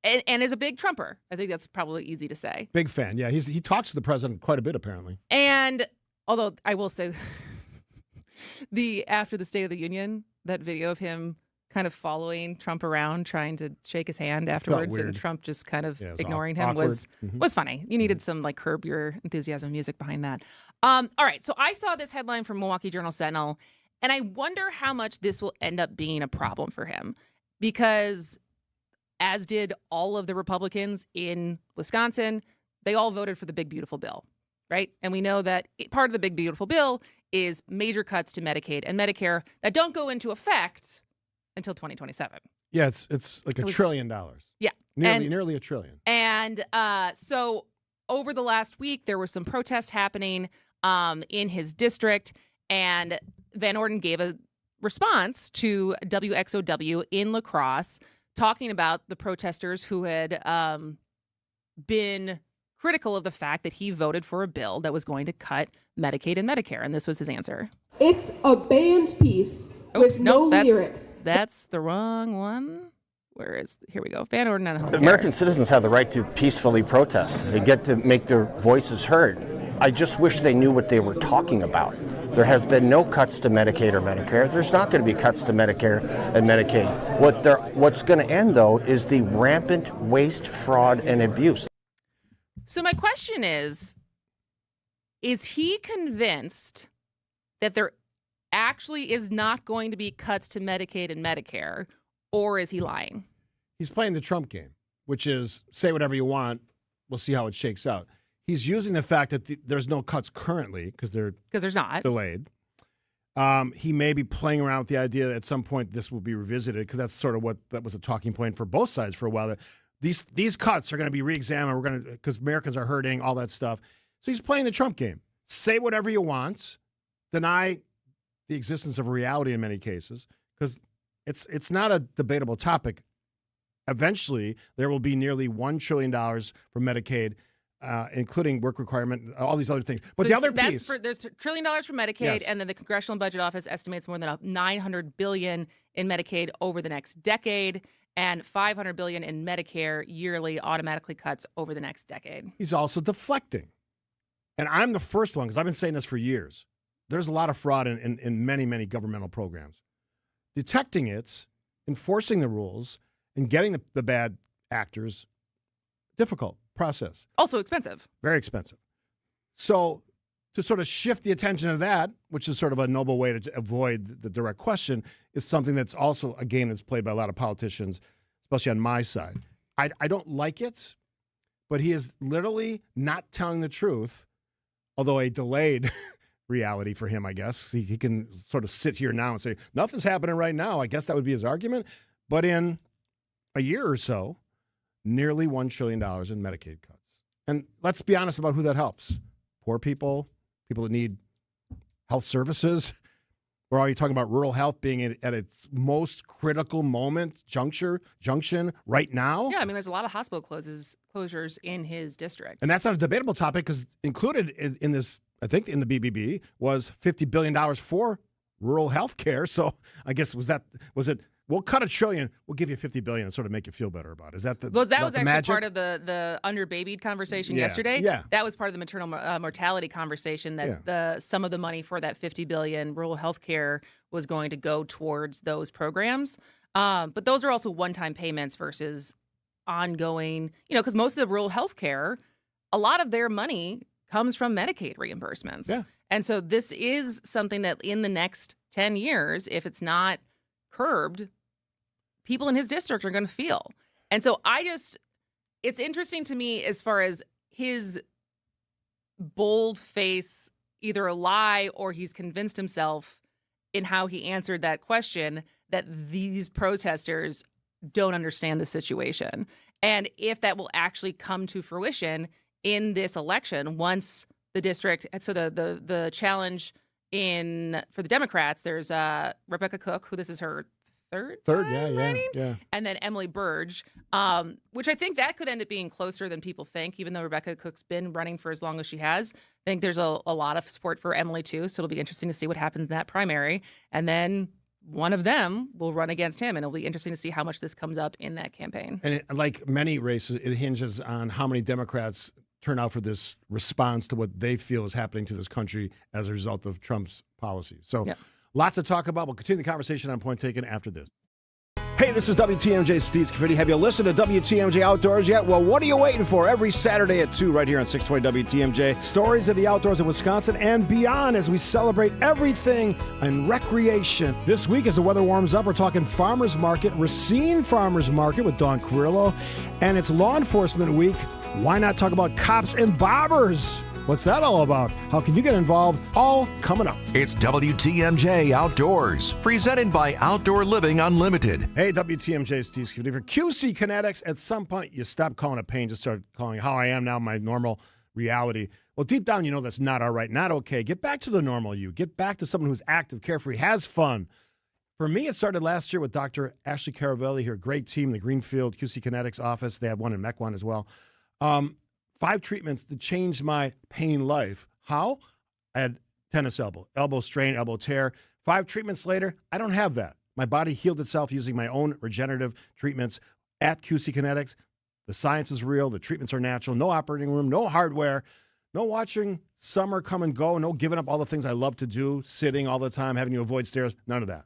is a big Trumper. I think that's probably easy to say. Big fan. Yeah, he talks to the president quite a bit apparently. And although I will say after the State of the Union, that video of him kind of following Trump around, trying to shake his hand afterwards, and Trump just kind of ignoring him was funny. You needed some like Curb Your Enthusiasm music behind that. All right, so I saw this headline from Milwaukee Journal-Sentinel, and I wonder how much this will end up being a problem for him, because as did all of the Republicans in Wisconsin, they all voted for the Big Beautiful Bill, right? And we know that part of the Big Beautiful Bill is major cuts to Medicaid and Medicare that don't go into effect until 2027. Yeah, it's like $1 trillion. Yeah. Nearly $1 trillion. And so over the last week, there were some protests happening in his district. And Van Orden gave a response to WXOW in La Crosse, talking about the protesters who had been critical of the fact that he voted for a bill that was going to cut Medicaid and Medicare. And this was his answer. It's a banned piece with no lyrics. That's the wrong one. Here we go. Van Orden on healthcare. American citizens have the right to peacefully protest. They get to make their voices heard. I just wish they knew what they were talking about. There has been no cuts to Medicaid or Medicare. There's not going to be cuts to Medicare and Medicaid. What's going to end, though, is the rampant waste, fraud, and abuse. So my question is he convinced that there actually is not going to be cuts to Medicaid and Medicare, or is he lying? He's playing the Trump game, which is say whatever you want. We'll see how it shakes out. He's using the fact that there's no cuts currently because there's not delayed. He may be playing around with the idea that at some point this will be revisited because that's sort of that was a talking point for both sides for a while. That these cuts are going to be reexamined. Because Americans are hurting, all that stuff. So he's playing the Trump game. Say whatever you want, deny the existence of reality in many cases because it's not a debatable topic. Eventually, there will be nearly $1 trillion for Medicaid. Including work requirement, all these other things. But so the other piece, there's $1 trillion for Medicaid, yes. And then the Congressional Budget Office estimates more than $900 billion in Medicaid over the next decade, and $500 billion in Medicare yearly automatically cuts over the next decade. He's also deflecting, and I'm the first one because I've been saying this for years. There's a lot of fraud in many governmental programs. Detecting it, enforcing the rules, and getting the bad actors difficult. Process. Also expensive. Very expensive. So to sort of shift the attention to that, which is sort of a noble way to avoid the direct question, is something that's also a game that's played by a lot of politicians, especially on my side. I don't like it, but he is literally not telling the truth, although a delayed reality for him, I guess. He can sort of sit here now and say, nothing's happening right now. I guess that would be his argument. But in a year or so, nearly $1 trillion in Medicaid cuts. And let's be honest about who that helps. Poor people, people that need health services. We're already talking about rural health being at its most critical junction right now. Yeah, I mean, there's a lot of hospital closures in his district. And that's not a debatable topic because included in this, I think in the BBB, was $50 billion for rural health care. So I guess was it? We'll cut $1 trillion. We'll give you $50 billion and sort of make you feel better about it. Is that the Well, that was the actually magic? part of the under-babied conversation yesterday. Yeah. That was part of the maternal mortality conversation, that some of the money for that $50 billion rural health care was going to go towards those programs. But those are also one-time payments versus ongoing, because most of the rural health care, a lot of their money comes from Medicaid reimbursements. Yeah. And so this is something that in the next 10 years, if it's not curbed, people in his district are going to feel. And so it's interesting to me as far as his bold face, either a lie or he's convinced himself in how he answered that question that these protesters don't understand the situation. And if that will actually come to fruition in this election, once the district, so the challenge for the Democrats, there's Rebecca Cook, who this is her third running, and then Emily Burge, which I think that could end up being closer than people think, even though Rebecca Cook's been running for as long as she has. I think there's a lot of support for Emily, too, so it'll be interesting to see what happens in that primary. And then one of them will run against him, and it'll be interesting to see how much this comes up in that campaign. And like many races, it hinges on how many Democrats turn out for this response to what they feel is happening to this country as a result of Trump's policies. So lots to talk about. We'll continue the conversation on Point Taken after this. Hey, this is WTMJ Steve Scaffidi. Have you listened to WTMJ Outdoors yet? Well, what are you waiting for? Every Saturday at 2 right here on 620 WTMJ. Stories of the outdoors in Wisconsin and beyond as we celebrate everything in recreation. This week, as the weather warms up, we're talking Farmers Market, Racine Farmers Market with Dawn Carrillo. And it's Law Enforcement Week. Why not talk about cops and bobbers? What's that all about? How can you get involved? All coming up. It's WTMJ Outdoors, presented by Outdoor Living Unlimited. Hey, WTMJ Steve Scaffidi. For QC Kinetics, at some point you stop calling it pain, just start calling it how I am now, my normal reality. Well, deep down, you know that's not all right, not okay. Get back to the normal you. Get back to someone who's active, carefree, has fun. For me, it started last year with Dr. Ashley Caravelli here. Great team, the Greenfield QC Kinetics office. They have one in Mequon as well. 5 treatments that changed my pain life. How? I had tennis elbow strain, elbow tear. 5 treatments later, I don't have that. My body healed itself using my own regenerative treatments at QC Kinetics. The science is real. The treatments are natural. No operating room, no hardware, no watching summer come and go, no giving up all the things I love to do, sitting all the time, having to avoid stairs, none of that.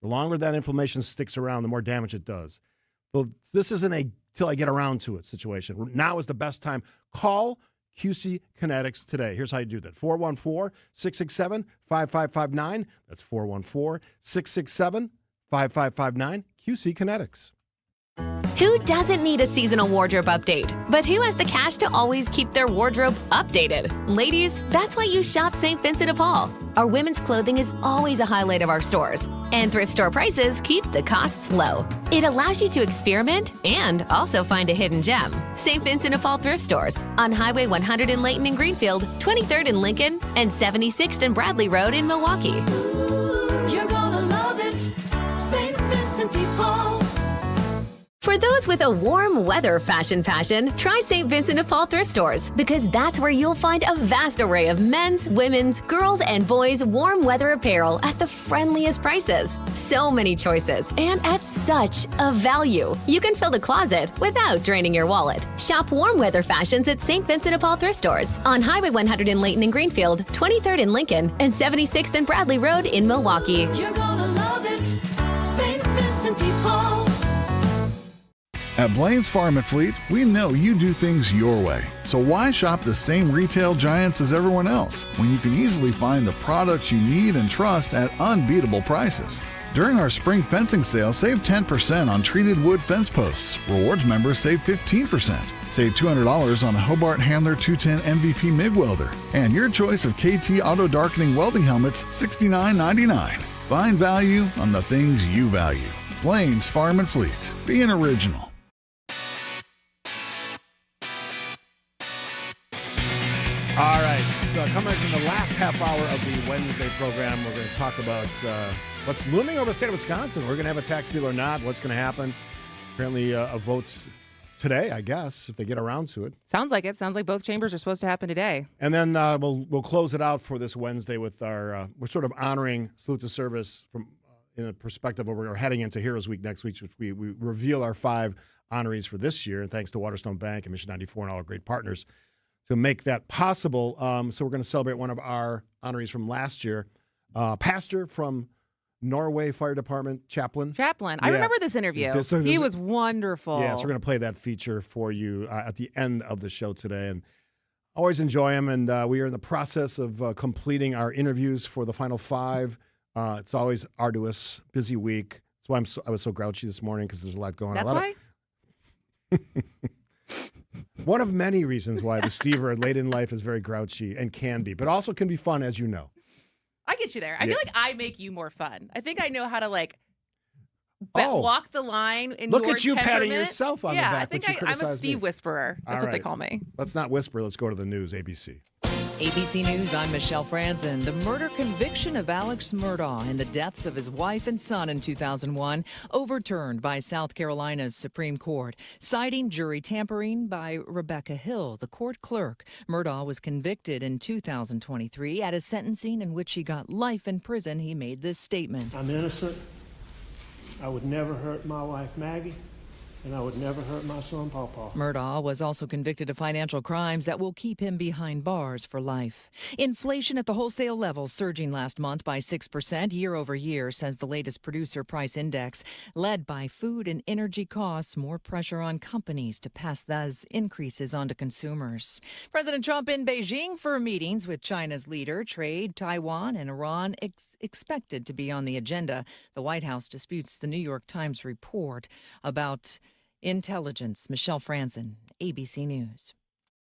The longer that inflammation sticks around, the more damage it does. Well, this isn't a till I get around to it situation. Now is the best time. Call QC Kinetics today. Here's how you do that. 414-667-5559. That's 414-667-5559. QC Kinetics. Who doesn't need a seasonal wardrobe update? But who has the cash to always keep their wardrobe updated? Ladies, that's why you shop St. Vincent de Paul. Our women's clothing is always a highlight of our stores, and thrift store prices keep the costs low. It allows you to experiment and also find a hidden gem. St. Vincent de Paul thrift stores on Highway 100 in Layton and Greenfield, 23rd in Lincoln, and 76th and Bradley Road in Milwaukee. You're gonna love it, St. Vincent de Paul. For those with a warm weather fashion passion, try St. Vincent de Paul thrift stores, because that's where you'll find a vast array of men's, women's, girls, and boys' warm weather apparel at the friendliest prices. So many choices, and at such a value. You can fill the closet without draining your wallet. Shop warm weather fashions at St. Vincent de Paul thrift stores on Highway 100 in Layton and Greenfield, 23rd in Lincoln, and 76th and Bradley Road in Milwaukee. You're gonna love it, St. Vincent de Paul. At Blaine's Farm and Fleet, we know you do things your way. So why shop the same retail giants as everyone else when you can easily find the products you need and trust at unbeatable prices? During our spring fencing sale, save 10% on treated wood fence posts. Rewards members save 15%. Save $200 on the Hobart Handler 210 MVP MIG welder. And your choice of KT auto darkening welding helmets, $69.99. Find value on the things you value. Blaine's Farm and Fleet. Be an original. All right, so coming up in the last half hour of the Wednesday program, we're going to talk about what's looming over the state of Wisconsin. We're going to have a tax deal or not, what's going to happen. Apparently a vote's today, I guess, if they get around to it. Sounds like it. Sounds like both chambers are supposed to happen today. And then we'll close it out for this Wednesday with our, we're sort of honoring Salute to Service from in a perspective of we're heading into Heroes Week next week, which we reveal our 5 honorees for this year, and thanks to Watertown Bank and Mission 94 and all our great partners to make that possible. So we're going to celebrate one of our honorees from last year, pastor from Norway Fire Department, Chaplain. I remember this interview. He was wonderful. Yeah, so we're going to play that feature for you at the end of the show today. And always enjoy him. And we are in the process of completing our interviews for the final 5. It's always arduous, busy week. That's why I was so grouchy this morning, because there's a lot going on. That's why? One of many reasons why the Stever late in life is very grouchy and can be, but also can be fun, as you know. I get you there. I feel like I make you more fun. I think I know how to walk the line in Look your at you temperament. patting yourself on the back. I think I'm a Steve whisperer. That's what they call me. Let's not whisper. Let's go to the news, ABC. ABC News, I'm Michelle Franzen. The murder conviction of Alex Murdaugh and the deaths of his wife and son in 2001 overturned by South Carolina's Supreme Court, citing jury tampering by Rebecca Hill, the court clerk. Murdaugh was convicted in 2023 at a sentencing in which he got life in prison. He made this statement. I'm innocent. I would never hurt my wife, Maggie. And I would never hurt my son, Pawpaw. Murdaugh was also convicted of financial crimes that will keep him behind bars for life. Inflation at the wholesale level surging last month by 6% year over year, says the latest producer price index. Led by food and energy costs, more pressure on companies to pass those increases on to consumers. President Trump in Beijing for meetings with China's leader. Trade, Taiwan, and Iran expected to be on the agenda. The White House disputes the New York Times report about intelligence. Michelle Franzen, ABC News.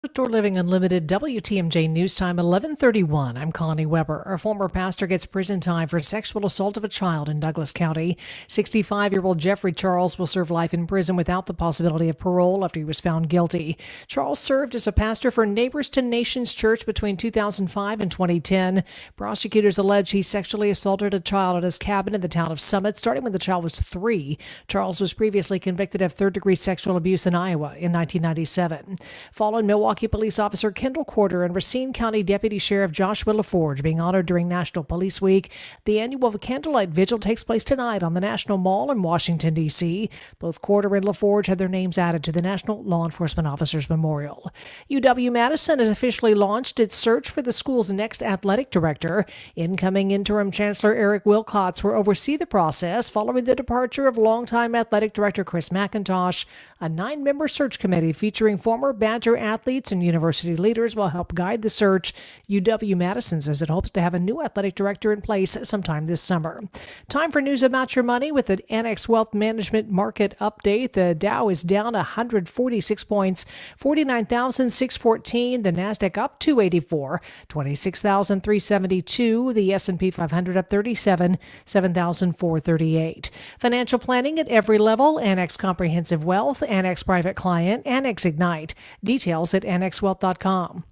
Outdoor Living Unlimited, WTMJ News Time, 11:31. I'm Connie Weber. A former pastor gets prison time for sexual assault of a child in Douglas County. 65-year-old Jeffrey Charles will serve life in prison without the possibility of parole after he was found guilty. Charles served as a pastor for Neighbors to Nations Church between 2005 and 2010. Prosecutors allege he sexually assaulted a child at his cabin in the town of Summit, starting when the child was 3. Charles was previously convicted of third-degree sexual abuse in Iowa in 1997. Fallen Milwaukee Police Officer Kendall Corder and Racine County Deputy Sheriff Joshua LaForge being honored during National Police Week. The annual Candlelight Vigil takes place tonight on the National Mall in Washington, D.C. Both Corder and LaForge had their names added to the National Law Enforcement Officers Memorial. UW-Madison has officially launched its search for the school's next athletic director. Incoming interim Chancellor Eric Wilcox will oversee the process following the departure of longtime athletic director Chris McIntosh. A 9-member search committee featuring former Badger athletes and university leaders will help guide the search. UW-Madison says it hopes to have a new athletic director in place sometime this summer. Time for news about your money with the Annex Wealth Management Market Update. The Dow is down 146 points, 49,614. The Nasdaq up 284, 26,372. The S&P 500 up 37, 7,438. Financial planning at every level. Annex Comprehensive Wealth, Annex Private Client, Annex Ignite. Details at annexwealth.com.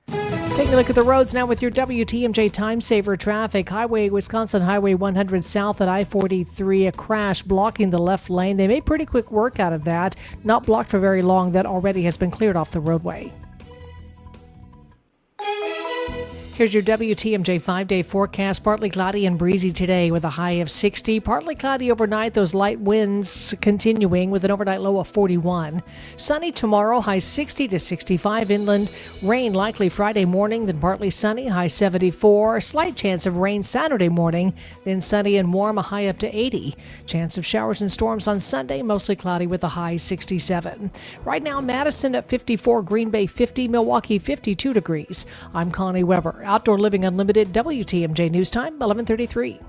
Taking a look at the roads now with your WTMJ Time Saver traffic. Wisconsin Highway 100 south at I-43, a crash blocking the left lane. They made pretty quick work out of that. Not blocked for very long. That already has been cleared off the roadway. Here's your WTMJ 5-day forecast. Partly cloudy and breezy today with a high of 60. Partly cloudy overnight, those light winds continuing with an overnight low of 41. Sunny tomorrow, high 60 to 65 inland. Rain likely Friday morning, then partly sunny, high 74. Slight chance of rain Saturday morning, then sunny and warm, a high up to 80. Chance of showers and storms on Sunday, mostly cloudy with a high 67. Right now, Madison at 54, Green Bay 50, Milwaukee 52 degrees. I'm Connie Weber. Outdoor Living Unlimited, WTMJ News Time, 11:33.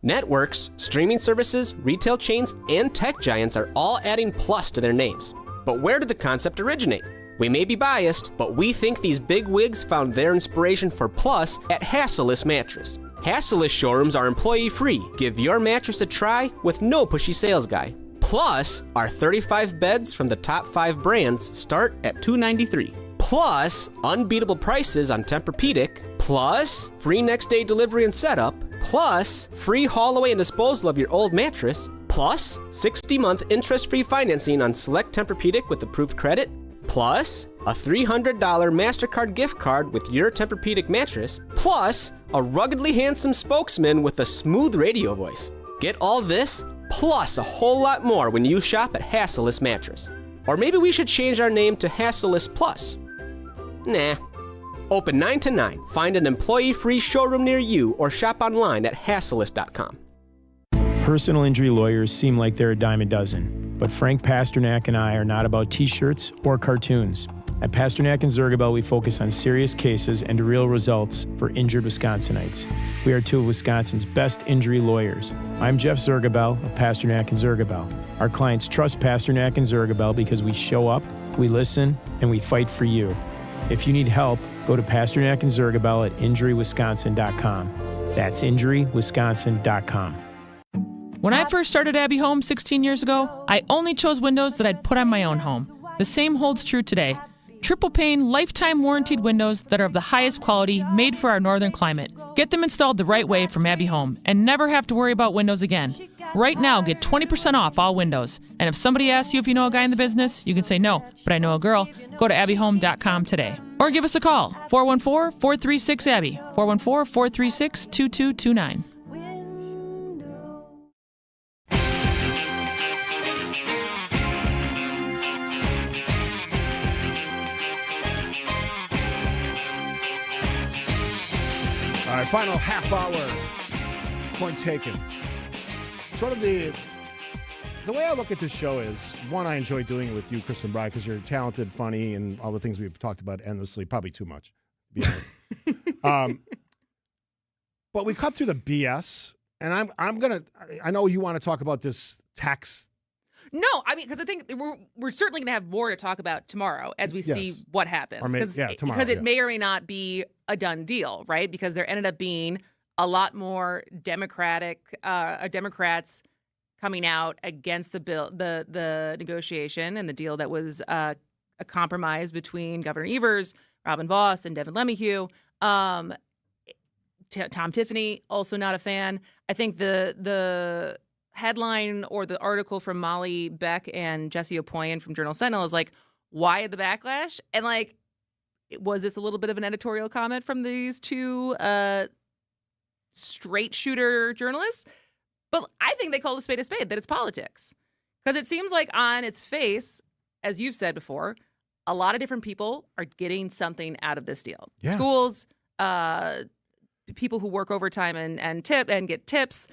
Networks, streaming services, retail chains, and tech giants are all adding plus to their names. But where did the concept originate? We may be biased, but we think these big wigs found their inspiration for plus at Hasseless Mattress. Hasseless showrooms are employee-free. Give your mattress a try with no pushy sales guy. Plus, our 35 beds from the top 5 brands start at $293. Plus, unbeatable prices on Tempur-Pedic. Plus, free next-day delivery and setup. Plus, free haul away and disposal of your old mattress. Plus, 60-month interest-free financing on select Tempur-Pedic with approved credit. Plus, a $300 MasterCard gift card with your Tempur-Pedic mattress. Plus, a ruggedly handsome spokesman with a smooth radio voice. Get all this, plus a whole lot more when you shop at Hasseless Mattress. Or maybe we should change our name to Hasseless Plus. Nah. Open 9 to 9. Find an employee-free showroom near you or shop online at Hasseless.com. Personal injury lawyers seem like they're a dime a dozen, but Frank Pasternak and I are not about t-shirts or cartoons. At Pasternak and Zergabel, we focus on serious cases and real results for injured Wisconsinites. We are two of Wisconsin's best injury lawyers. I'm Jeff Zergabel of Pasternak and Zergabel. Our clients trust Pasternak and Zergabel because we show up, we listen, and we fight for you. If you need help, go to Pasternak and Zergabel at injurywisconsin.com. That's injurywisconsin.com. When I first started Abbey Home 16 years ago, I only chose windows that I'd put on my own home. The same holds true today. Triple pane, lifetime warranted windows that are of the highest quality, made for our northern climate. Get them installed the right way from Abbey Home and never have to worry about windows again. Right now, get 20% off all windows. And if somebody asks you if you know a guy in the business, you can say no, but I know a girl. Go to abbyhome.com today. Or give us a call, 414-436-ABBY, 414-436-2229. All right, final half hour. Point taken. Sort of the way I look at this show is, one, I enjoy doing it with you, Kristen Bry, because you're talented, funny, and all the things we've talked about endlessly. Probably too much, to be honest. But we cut through the BS, and I'm gonna. I know you want to talk about this tax No, I mean, because I think we're certainly going to have more to talk about tomorrow as we see what happens. Tomorrow, because it may or may not be a done deal, right? Because there ended up being a lot more Democrats coming out against the bill, the negotiation and the deal that was a compromise between Governor Evers, Robin Vos, and Devin LeMahieu. Tom Tiffany, also not a fan. I think the headline or the article from Molly Beck and Jesse Opoyan from Journal Sentinel is like, why the backlash? And like, was this a little bit of an editorial comment from these two straight shooter journalists? But I think they call a spade, that it's politics. Because it seems like on its face, as you've said before, a lot of different people are getting something out of this deal. Yeah. Schools, people who work overtime and get tips,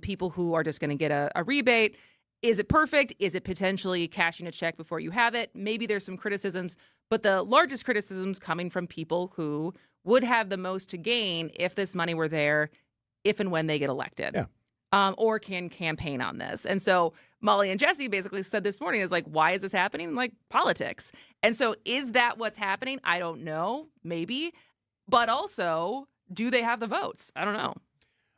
people who are just going to get a rebate. Is it perfect? Is it potentially cashing a check before you have it? Maybe there's some criticisms, but the largest criticisms coming from people who would have the most to gain if this money were there, if and when they get elected. Yeah. Or can campaign on this. And so Molly and Jesse basically said this morning is like, why is this happening? Like, politics. And so is that what's happening? I don't know. Maybe. But also, do they have the votes? I don't know.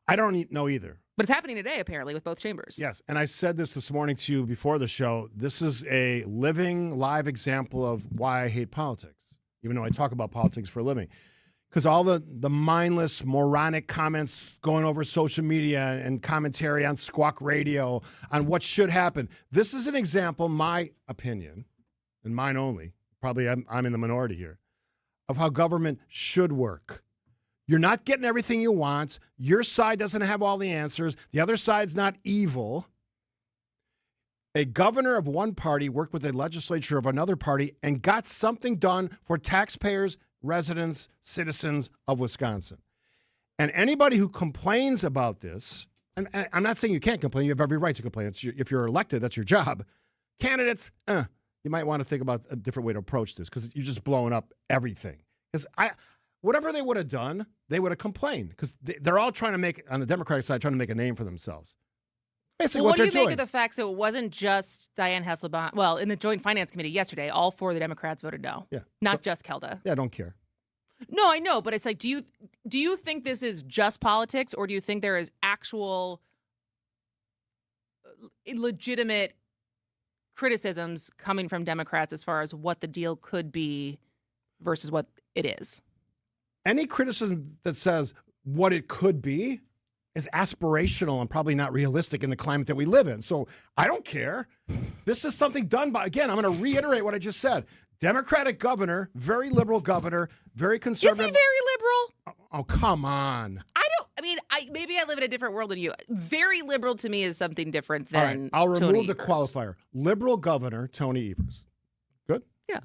I don't know either. But it's happening today, apparently, with both chambers. Yes, and I said this morning to you before the show. This is a living, live example of why I hate politics, even though I talk about politics for a living. Because all the mindless, moronic comments going over social media and commentary on Squawk Radio on what should happen. This is an example, my opinion, and mine only, probably I'm in the minority here, of how government should work. You're not getting everything you want. Your side doesn't have all the answers. The other side's not evil. A governor of one party worked with a legislature of another party and got something done for taxpayers, residents, citizens of Wisconsin. And anybody who complains about this, and I'm not saying you can't complain. You have every right to complain. If you're elected, that's your job. Candidates, you might want to think about a different way to approach this because you're just blowing up everything. Because whatever they would have done, they would have complained because they're all trying to make, on the Democratic side, trying to make a name for themselves. Basically, what do you make of the fact so it wasn't just Dianne Hasselbaum? Well, in the Joint Finance Committee yesterday, all four of the Democrats voted no. Yeah. Not just Kelda. Yeah, I don't care. No, I know, but it's like, do you think this is just politics, or do you think there is actual legitimate criticisms coming from Democrats as far as what the deal could be versus what it is? Any criticism that says what it could be is aspirational and probably not realistic in the climate that we live in. So I don't care. This is something done by, again, I'm going to reiterate what I just said. Democratic governor, very liberal governor, very conservative. Is he very liberal? Oh, come on. Maybe I live in a different world than you. Very liberal to me is something different than All right, I'll remove Tony the Evers. qualifier. Liberal governor, Tony Evers. Good? Yeah.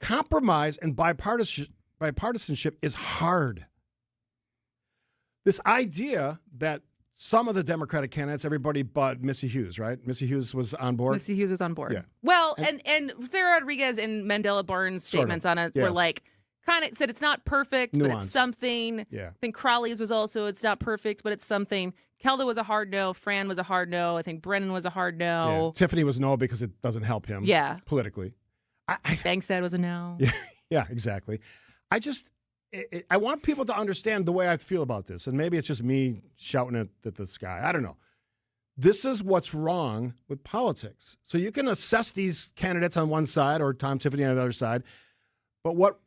Compromise and bipartisanship is hard. This idea that some of the Democratic candidates, everybody but Missy Hughes, right? Missy Hughes was on board. Missy Hughes was on board. Yeah. Well, and Sarah Rodriguez and Mandela Barnes' statements on it were like, kind of said it's not perfect, but it's something. Yeah. I think Crowley's was also, it's not perfect, but it's something. Kelda was a hard no. Fran was a hard no. I think Brennan was a hard no. Yeah. Tiffany was no because it doesn't help him politically. Bankstead was a no. Yeah, exactly. I want people to understand the way I feel about this, and maybe it's just me shouting it at the sky. I don't know. This is what's wrong with politics. So you can assess these candidates on one side or Tom Tiffany on the other side, but what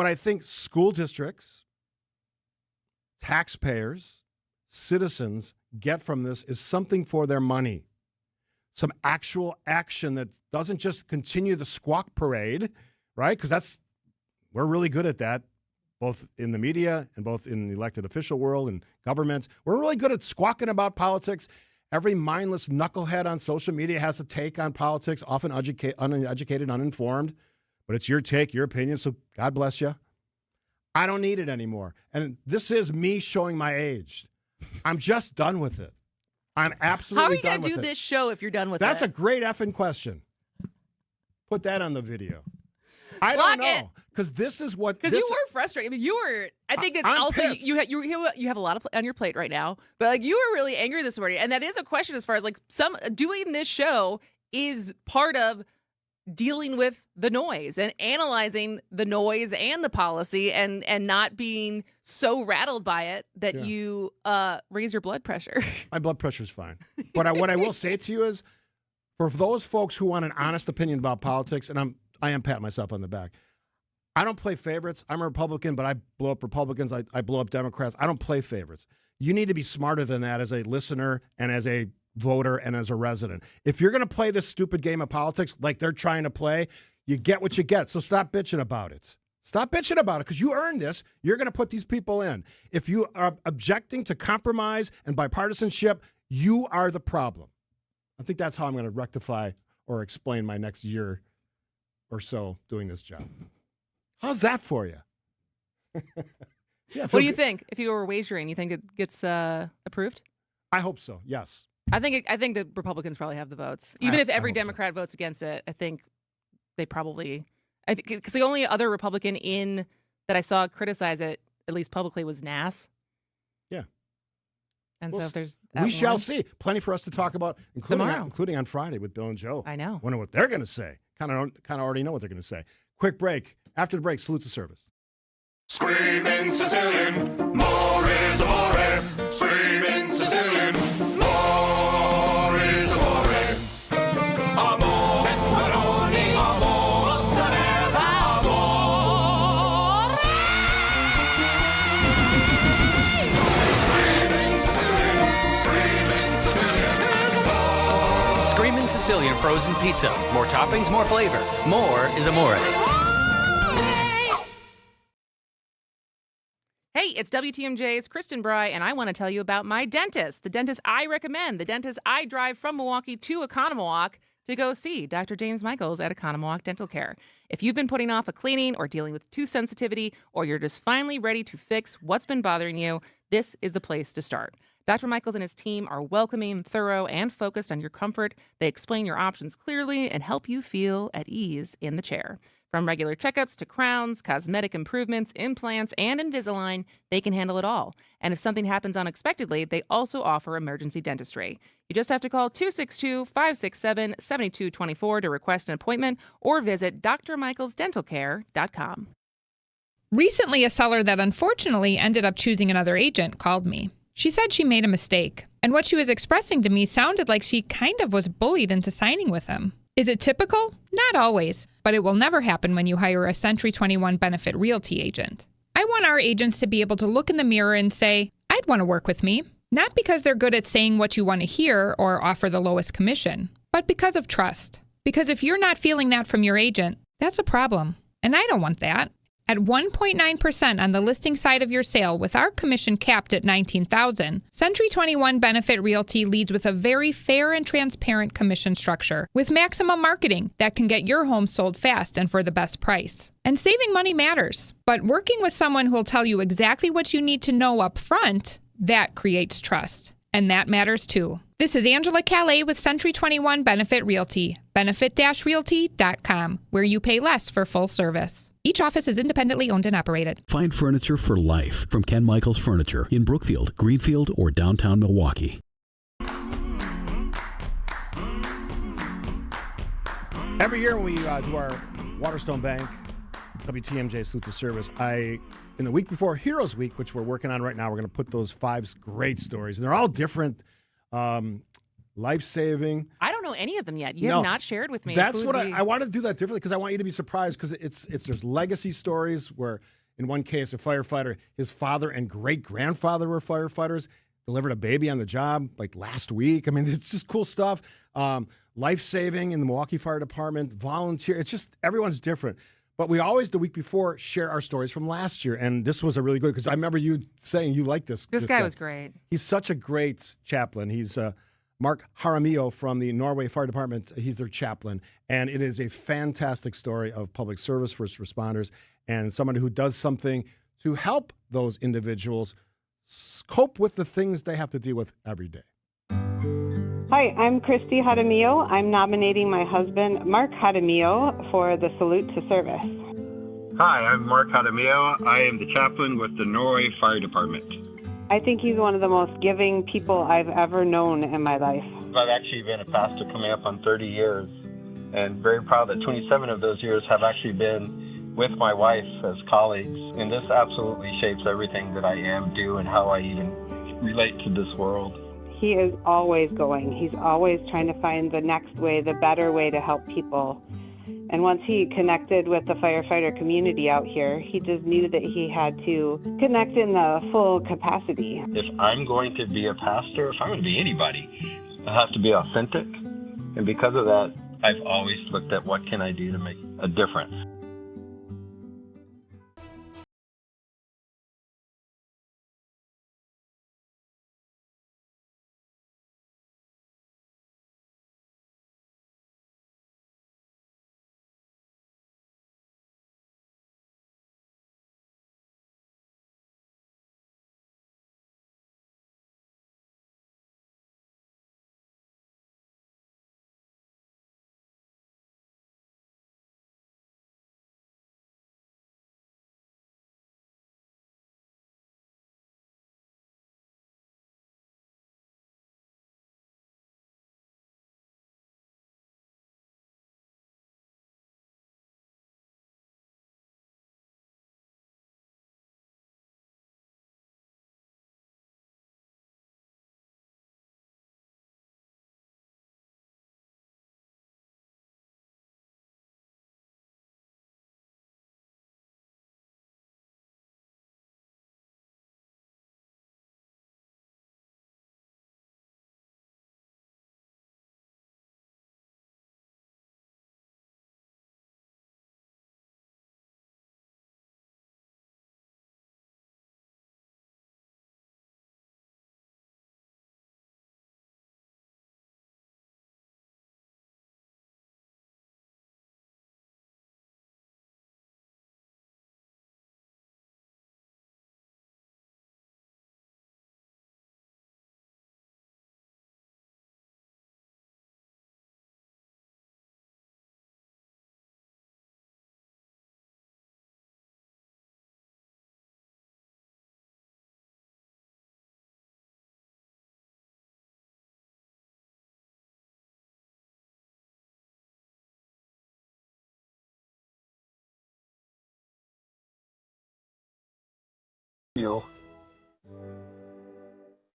I think school districts, taxpayers, citizens get from this is something for their money. Some actual action that doesn't just continue the squawk parade, right? Because we're really good at that, both in the media and both in the elected official world and governments. We're really good at squawking about politics. Every mindless knucklehead on social media has a take on politics, often uneducated, uninformed. But it's your take, your opinion, so God bless you. I don't need it anymore. And this is me showing my age. I'm just done with it. I'm absolutely done with it. How are you going to do this show if you're done with it? That's a great effing question. Put that on the video. I Block don't know. Because this is what... Because you were frustrated. I mean, you were... I think it's I'm also... pissed. You have a lot on your plate right now. But, like, you were really angry this morning. And that is a question as far as, like, doing this show is part of dealing with the noise and analyzing the noise and the policy and not being so rattled by it that you raise your blood pressure. My blood pressure's fine. But what I will say to you is, for those folks who want an honest opinion about politics, and I am patting myself on the back, I don't play favorites. I'm a Republican, but I blow up Republicans. I blow up Democrats. I don't play favorites. You need to be smarter than that as a listener and as a voter and as a resident. If you're going to play this stupid game of politics like they're trying to play, you get what you get. So stop bitching about it. Stop bitching about it because you earned this. You're going to put these people in. If you are objecting to compromise and bipartisanship, you are the problem. I think that's how I'm going to rectify or explain my next year or so doing this job. How's that for you? What do you think? If you were wagering, you think it gets approved? I hope so, yes. I think the Republicans probably have the votes. Even if every Democrat votes against it, I think they probably... Because the only other Republican that I saw criticize it, at least publicly, was Nass. Yeah. And so if there's... We shall see. Plenty for us to talk about, Tomorrow. including on Friday with Bill and Joe. I know. Wonder what they're going to say. Kind of already know what they're going to say. Quick break. After the break, salute to service. Screaming Sicilian, more is amore. Screaming Sicilian, more is amore. Amore, pepperoni, amore, mozzarella, amore. Screaming Sicilian, more. Screamin' Sicilian frozen pizza. More toppings, more flavor. More is amore. Hey, it's WTMJ's Kristen Bry, and I want to tell you about my dentist, the dentist I recommend, the dentist I drive from Milwaukee to Economowoc to go see, Dr. James Michaels at Economowoc Dental Care. If you've been putting off a cleaning or dealing with tooth sensitivity, or you're just finally ready to fix what's been bothering you, this is the place to start. Dr. Michaels and his team are welcoming, thorough, and focused on your comfort. They explain your options clearly and help you feel at ease in the chair. From regular checkups to crowns, cosmetic improvements, implants, and Invisalign, they can handle it all. And if something happens unexpectedly, they also offer emergency dentistry. You just have to call 262-567-7224 to request an appointment or visit drmichaelsdentalcare.com. Recently, a seller that unfortunately ended up choosing another agent called me. She said she made a mistake, and what she was expressing to me sounded like she kind of was bullied into signing with him. Is it typical? Not always, but it will never happen when you hire a Century 21 Benefit Realty agent. I want our agents to be able to look in the mirror and say, I'd want to work with me, not because they're good at saying what you want to hear or offer the lowest commission, but because of trust. Because if you're not feeling that from your agent, that's a problem, and I don't want that. At 1.9% on the listing side of your sale with our commission capped at $19,000, Century 21 Benefit Realty leads with a very fair and transparent commission structure with maximum marketing that can get your home sold fast and for the best price. And saving money matters, but working with someone who'll tell you exactly what you need to know up front, that creates trust. And that matters too. This is Angela Calais with Century 21 Benefit Realty, benefit-realty.com, where you pay less for full service. Each office is independently owned and operated. Find furniture for life from Ken Michaels Furniture in Brookfield, Greenfield, or downtown Milwaukee. Every year when we do our Watertown Bank WTMJ Salute to Service, in the week before Heroes Week, which we're working on right now, we're going to put those 5 great stories. And they're all different, life-saving. I don't know any of them yet. You have not shared with me. That's what I wanted to do that differently because I want you to be surprised because there's legacy stories where, in one case, a firefighter, his father and great-grandfather were firefighters, delivered a baby on the job like last week. I mean, it's just cool stuff. Life-saving in the Milwaukee Fire Department, volunteer. It's just everyone's different. But we always, the week before, share our stories from last year. And this was a really good, because I remember you saying you liked this. This guy was great. He's such a great chaplain. He's Mark Jaramillo from the Norway Fire Department. He's their chaplain. And it is a fantastic story of public service, first responders, and someone who does something to help those individuals cope with the things they have to deal with every day. Hi, I'm Christy Jaramillo. I'm nominating my husband, Mark Jaramillo, for the Salute to Service. Hi, I'm Mark Jaramillo. I am the chaplain with the Norway Fire Department. I think he's one of the most giving people I've ever known in my life. I've actually been a pastor coming up on 30 years, and very proud that 27 of those years have actually been with my wife as colleagues. And this absolutely shapes everything that I am, do, and how I even relate to this world. He is always going. He's always trying to find the next way, the better way to help people. And once he connected with the firefighter community out here, he just knew that he had to connect in the full capacity. If I'm going to be a pastor, if I'm going to be anybody, I have to be authentic. And because of that, I've always looked at what can I do to make a difference.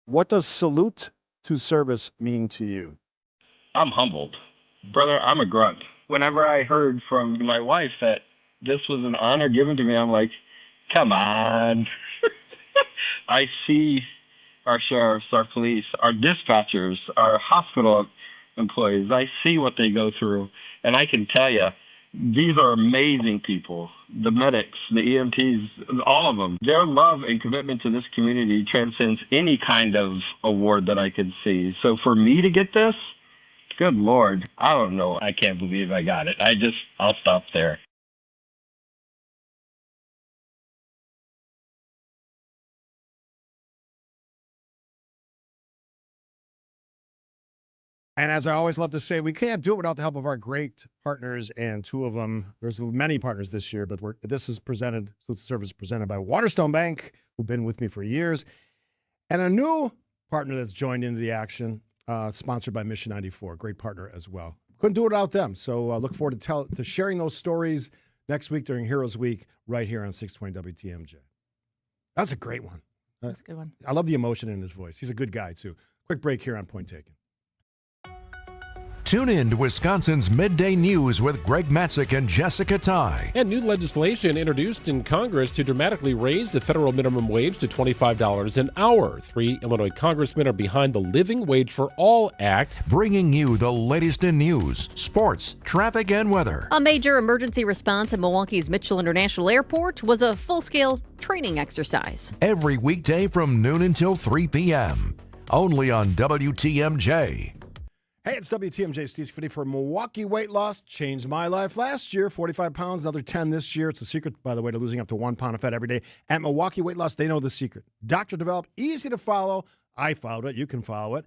What does salute to service mean to you? I'm humbled. Brother, I'm a grunt. Whenever I heard from my wife that this was an honor given to me, I'm like, come on. I see our sheriffs, our police, our dispatchers, our hospital employees. I see what they go through. And I can tell you, these are amazing people. The medics, the EMTs, all of them. Their love and commitment to this community transcends any kind of award that I could see. So for me to get this, good Lord, I don't know. I can't believe I got it. I'll stop there. And as I always love to say, we can't do it without the help of our great partners, and two of them. There's many partners this year, but this is presented, Salute to Service presented by Watertown Bank, who've been with me for years, and a new partner that's joined into the action, sponsored by Mission 94, great partner as well. Couldn't do it without them. So look forward to sharing those stories next week during Heroes Week right here on 620 WTMJ. That's a great one. That's a good one. I love the emotion in his voice. He's a good guy, too. Quick break here on Point Taken. Tune in to Wisconsin's Midday News with Greg Matzik and Jessica Ty. And new legislation introduced in Congress to dramatically raise the federal minimum wage to $25 an hour. 3 Illinois congressmen are behind the Living Wage for All Act. Bringing you the latest in news, sports, traffic, and weather. A major emergency response at Milwaukee's Mitchell International Airport was a full-scale training exercise. Every weekday from noon until 3 p.m. Only on WTMJ. Hey, it's WTMJ Steve Fitty for Milwaukee Weight Loss. Changed my life last year. 45 pounds, another 10 this year. It's a secret, by the way, to losing up to 1 pound of fat every day. At Milwaukee Weight Loss, they know the secret. Doctor developed, easy to follow. I followed it. You can follow it.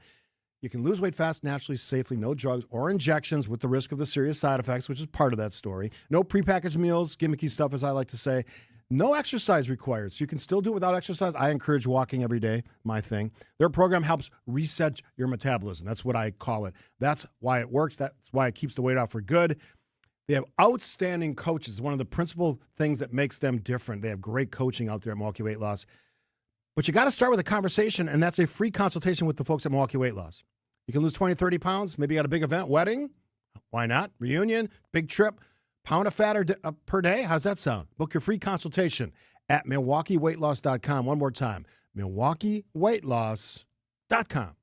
You can lose weight fast, naturally, safely, no drugs or injections with the risk of the serious side effects, which is part of that story. No prepackaged meals, gimmicky stuff, as I like to say. No exercise required, so you can still do it without exercise. I encourage walking every day, my thing. Their program helps reset your metabolism. That's what I call it. That's why it works. That's why it keeps the weight off for good. They have outstanding coaches. One of the principal things that makes them different. They have great coaching out there at Milwaukee Weight Loss. But you got to start with a conversation, and that's a free consultation with the folks at Milwaukee Weight Loss. You can lose 20, 30 pounds. Maybe you got a big event, wedding. Why not? Reunion, big trip. Pound of fat per day? How's that sound? Book your free consultation at MilwaukeeWeightLoss.com. One more time, MilwaukeeWeightLoss.com.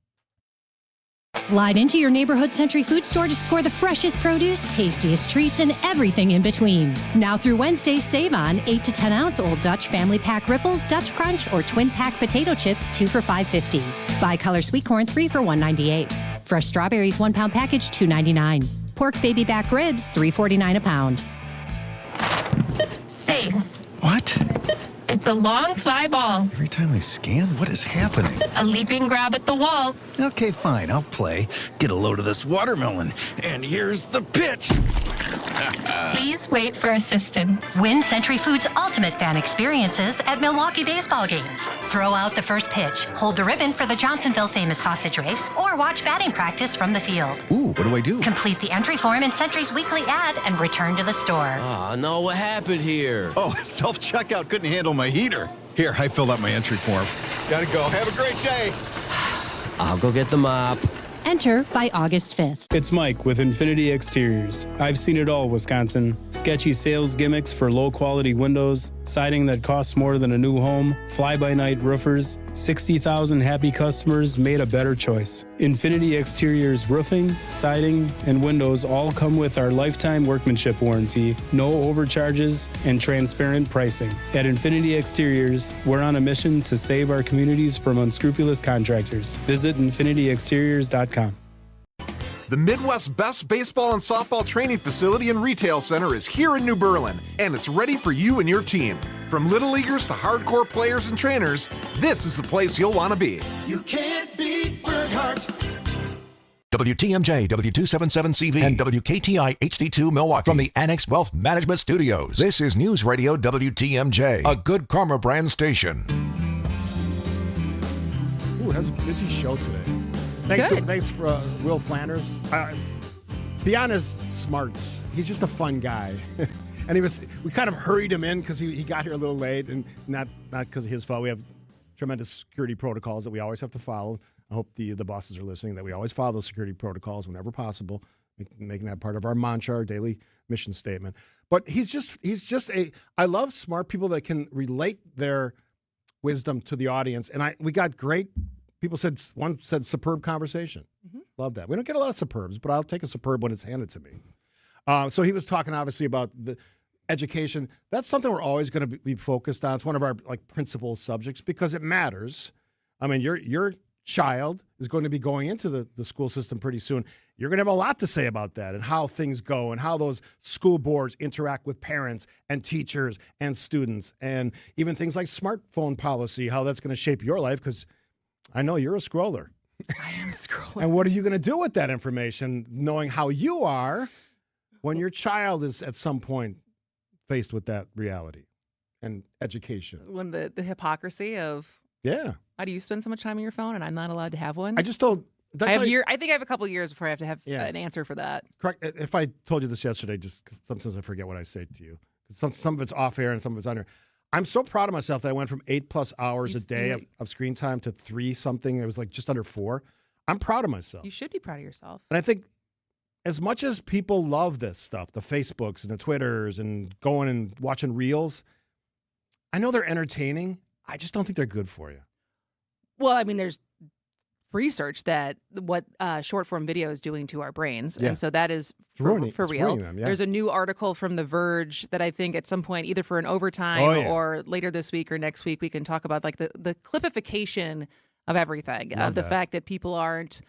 Slide into your neighborhood Century Food Store to score the freshest produce, tastiest treats, and everything in between. Now through Wednesday, save on 8 to 10 ounce Old Dutch Family Pack Ripples, Dutch Crunch, or Twin Pack Potato Chips, 2 for $5.50. Bicolor Sweet Corn, 3 for $1.98. Fresh strawberries, 1 pound package, $2.99. Pork baby back ribs, $3.49 a pound. Safe. What? It's a long fly ball. Every time I scan, what is happening? A leaping grab at the wall. Okay, fine, I'll play. Get a load of this watermelon. And here's the pitch. Please wait for assistance. Win Century Foods' ultimate fan experiences at Milwaukee baseball games. Throw out the first pitch, hold the ribbon for the Johnsonville famous sausage race, or watch batting practice from the field. Ooh, what do I do? Complete the entry form in Century's weekly ad and return to the store. Oh, no, what happened here? Oh, self-checkout couldn't handle my heater. Here, I filled out my entry form. Gotta go. Have a great day. I'll go get the mop. Enter by August 5th. It's Mike with Infinity Exteriors. I've seen it all, Wisconsin. Sketchy sales gimmicks for low-quality windows, siding that costs more than a new home, fly-by-night roofers. 60,000 happy customers made a better choice. Infinity Exteriors roofing, siding, and windows all come with our lifetime workmanship warranty, no overcharges, and transparent pricing. At Infinity Exteriors, we're on a mission to save our communities from unscrupulous contractors. Visit infinityexteriors.com. The Midwest's best baseball and softball training facility and retail center is here in New Berlin, and it's ready for you and your team. From little leaguers to hardcore players and trainers, this is the place you'll want to be. You can't beat Burghardt. WTMJ, W277CV, and WKTI HD2 Milwaukee from the Annex Wealth Management Studios. This is News Radio WTMJ, a good karma brand station. Ooh, that's a busy show today. Thanks for Will Flanders. Beyond his smarts, he's just a fun guy. And we kind of hurried him in because he got here a little late, and not because of his fault. We have tremendous security protocols that we always have to follow. I hope the bosses are listening, that we always follow those security protocols whenever possible, making that part of our mantra, our daily mission statement. But he's just I love smart people that can relate their wisdom to the audience. And we got great people one said superb conversation. Mm-hmm. Love that. We don't get a lot of superbs, but I'll take a superb when it's handed to me. So he was talking obviously about the education. That's something we're always going to be focused on. It's one of our principal subjects because it matters. I mean, your child is going to be going into the school system pretty soon. You're going to have a lot to say about that and how things go and how those school boards interact with parents and teachers and students, and even things like smartphone policy, how that's going to shape your life, because I know you're a scroller. I am scrolling. And what are you going to do with that information, knowing how you are when your child is at some point faced with that reality and education? When the hypocrisy of, yeah, how do you spend so much time on your phone and I'm not allowed to have one? I just told. I think I have a couple of years before I have to have an answer for that. Correct. If I told you this yesterday, just because sometimes I forget what I say to you, because some of it's off air and some of it's on air. I'm so proud of myself that I went from 8+ hours a day of screen time to 3 something. It was just under 4. I'm proud of myself. You should be proud of yourself. And I think as much as people love this stuff, the Facebooks and the Twitters and going and watching reels, I know they're entertaining. I just don't think they're good for you. Well, I mean, there's research that what short form video is doing to our brains. Yeah. And so that is for real. Them, yeah. There's a new article from The Verge that I think at some point, either for an overtime or later this week or next week, we can talk about the clipification of everything, of the fact that people aren't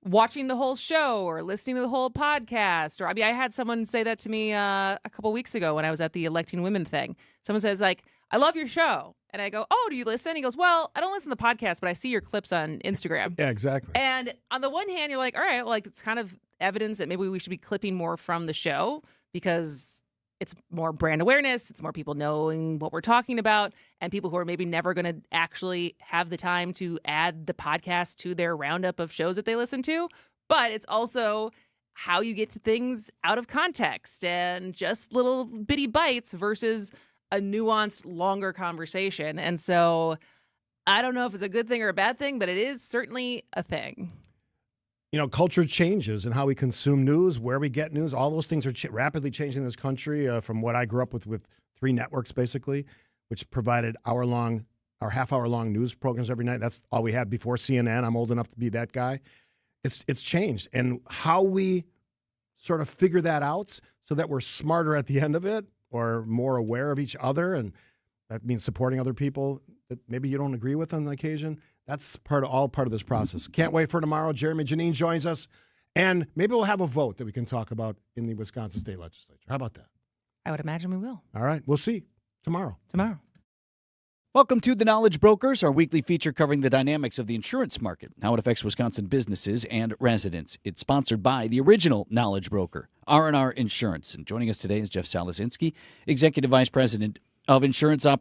watching the whole show or listening to the whole podcast. Or I had someone say that to me a couple weeks ago when I was at the Electing Women thing. Someone says I love your show. And I go, oh, do you listen? He goes, well, I don't listen to the podcast, but I see your clips on Instagram. Yeah, exactly. And on the one hand, you're like, all right, well, like it's kind of evidence that maybe we should be clipping more from the show because it's more brand awareness. It's more people knowing what we're talking about, and people who are maybe never going to actually have the time to add the podcast to their roundup of shows that they listen to. But it's also how you get to things out of context and just little bitty bites versus a nuanced, longer conversation. And so I don't know if it's a good thing or a bad thing, but it is certainly a thing. You know, culture changes and how we consume news, where we get news. All those things are rapidly changing in this country from what I grew up with 3 networks, basically, which provided half-hour-long news programs every night. That's all we had before CNN. I'm old enough to be that guy. It's changed. And how we sort of figure that out so that we're smarter at the end of it or more aware of each other, and that means supporting other people that maybe you don't agree with on occasion. That's all part of this process. Can't wait for tomorrow. Jeremy Janine joins us, and maybe we'll have a vote that we can talk about in the Wisconsin State Legislature. How about that? I would imagine we will. All right. We'll see tomorrow. Welcome to The Knowledge Brokers, our weekly feature covering the dynamics of the insurance market, how it affects Wisconsin businesses and residents. It's sponsored by the original Knowledge Broker, R&R Insurance. And joining us today is Jeff Salasinski, Executive Vice President of Insurance Operations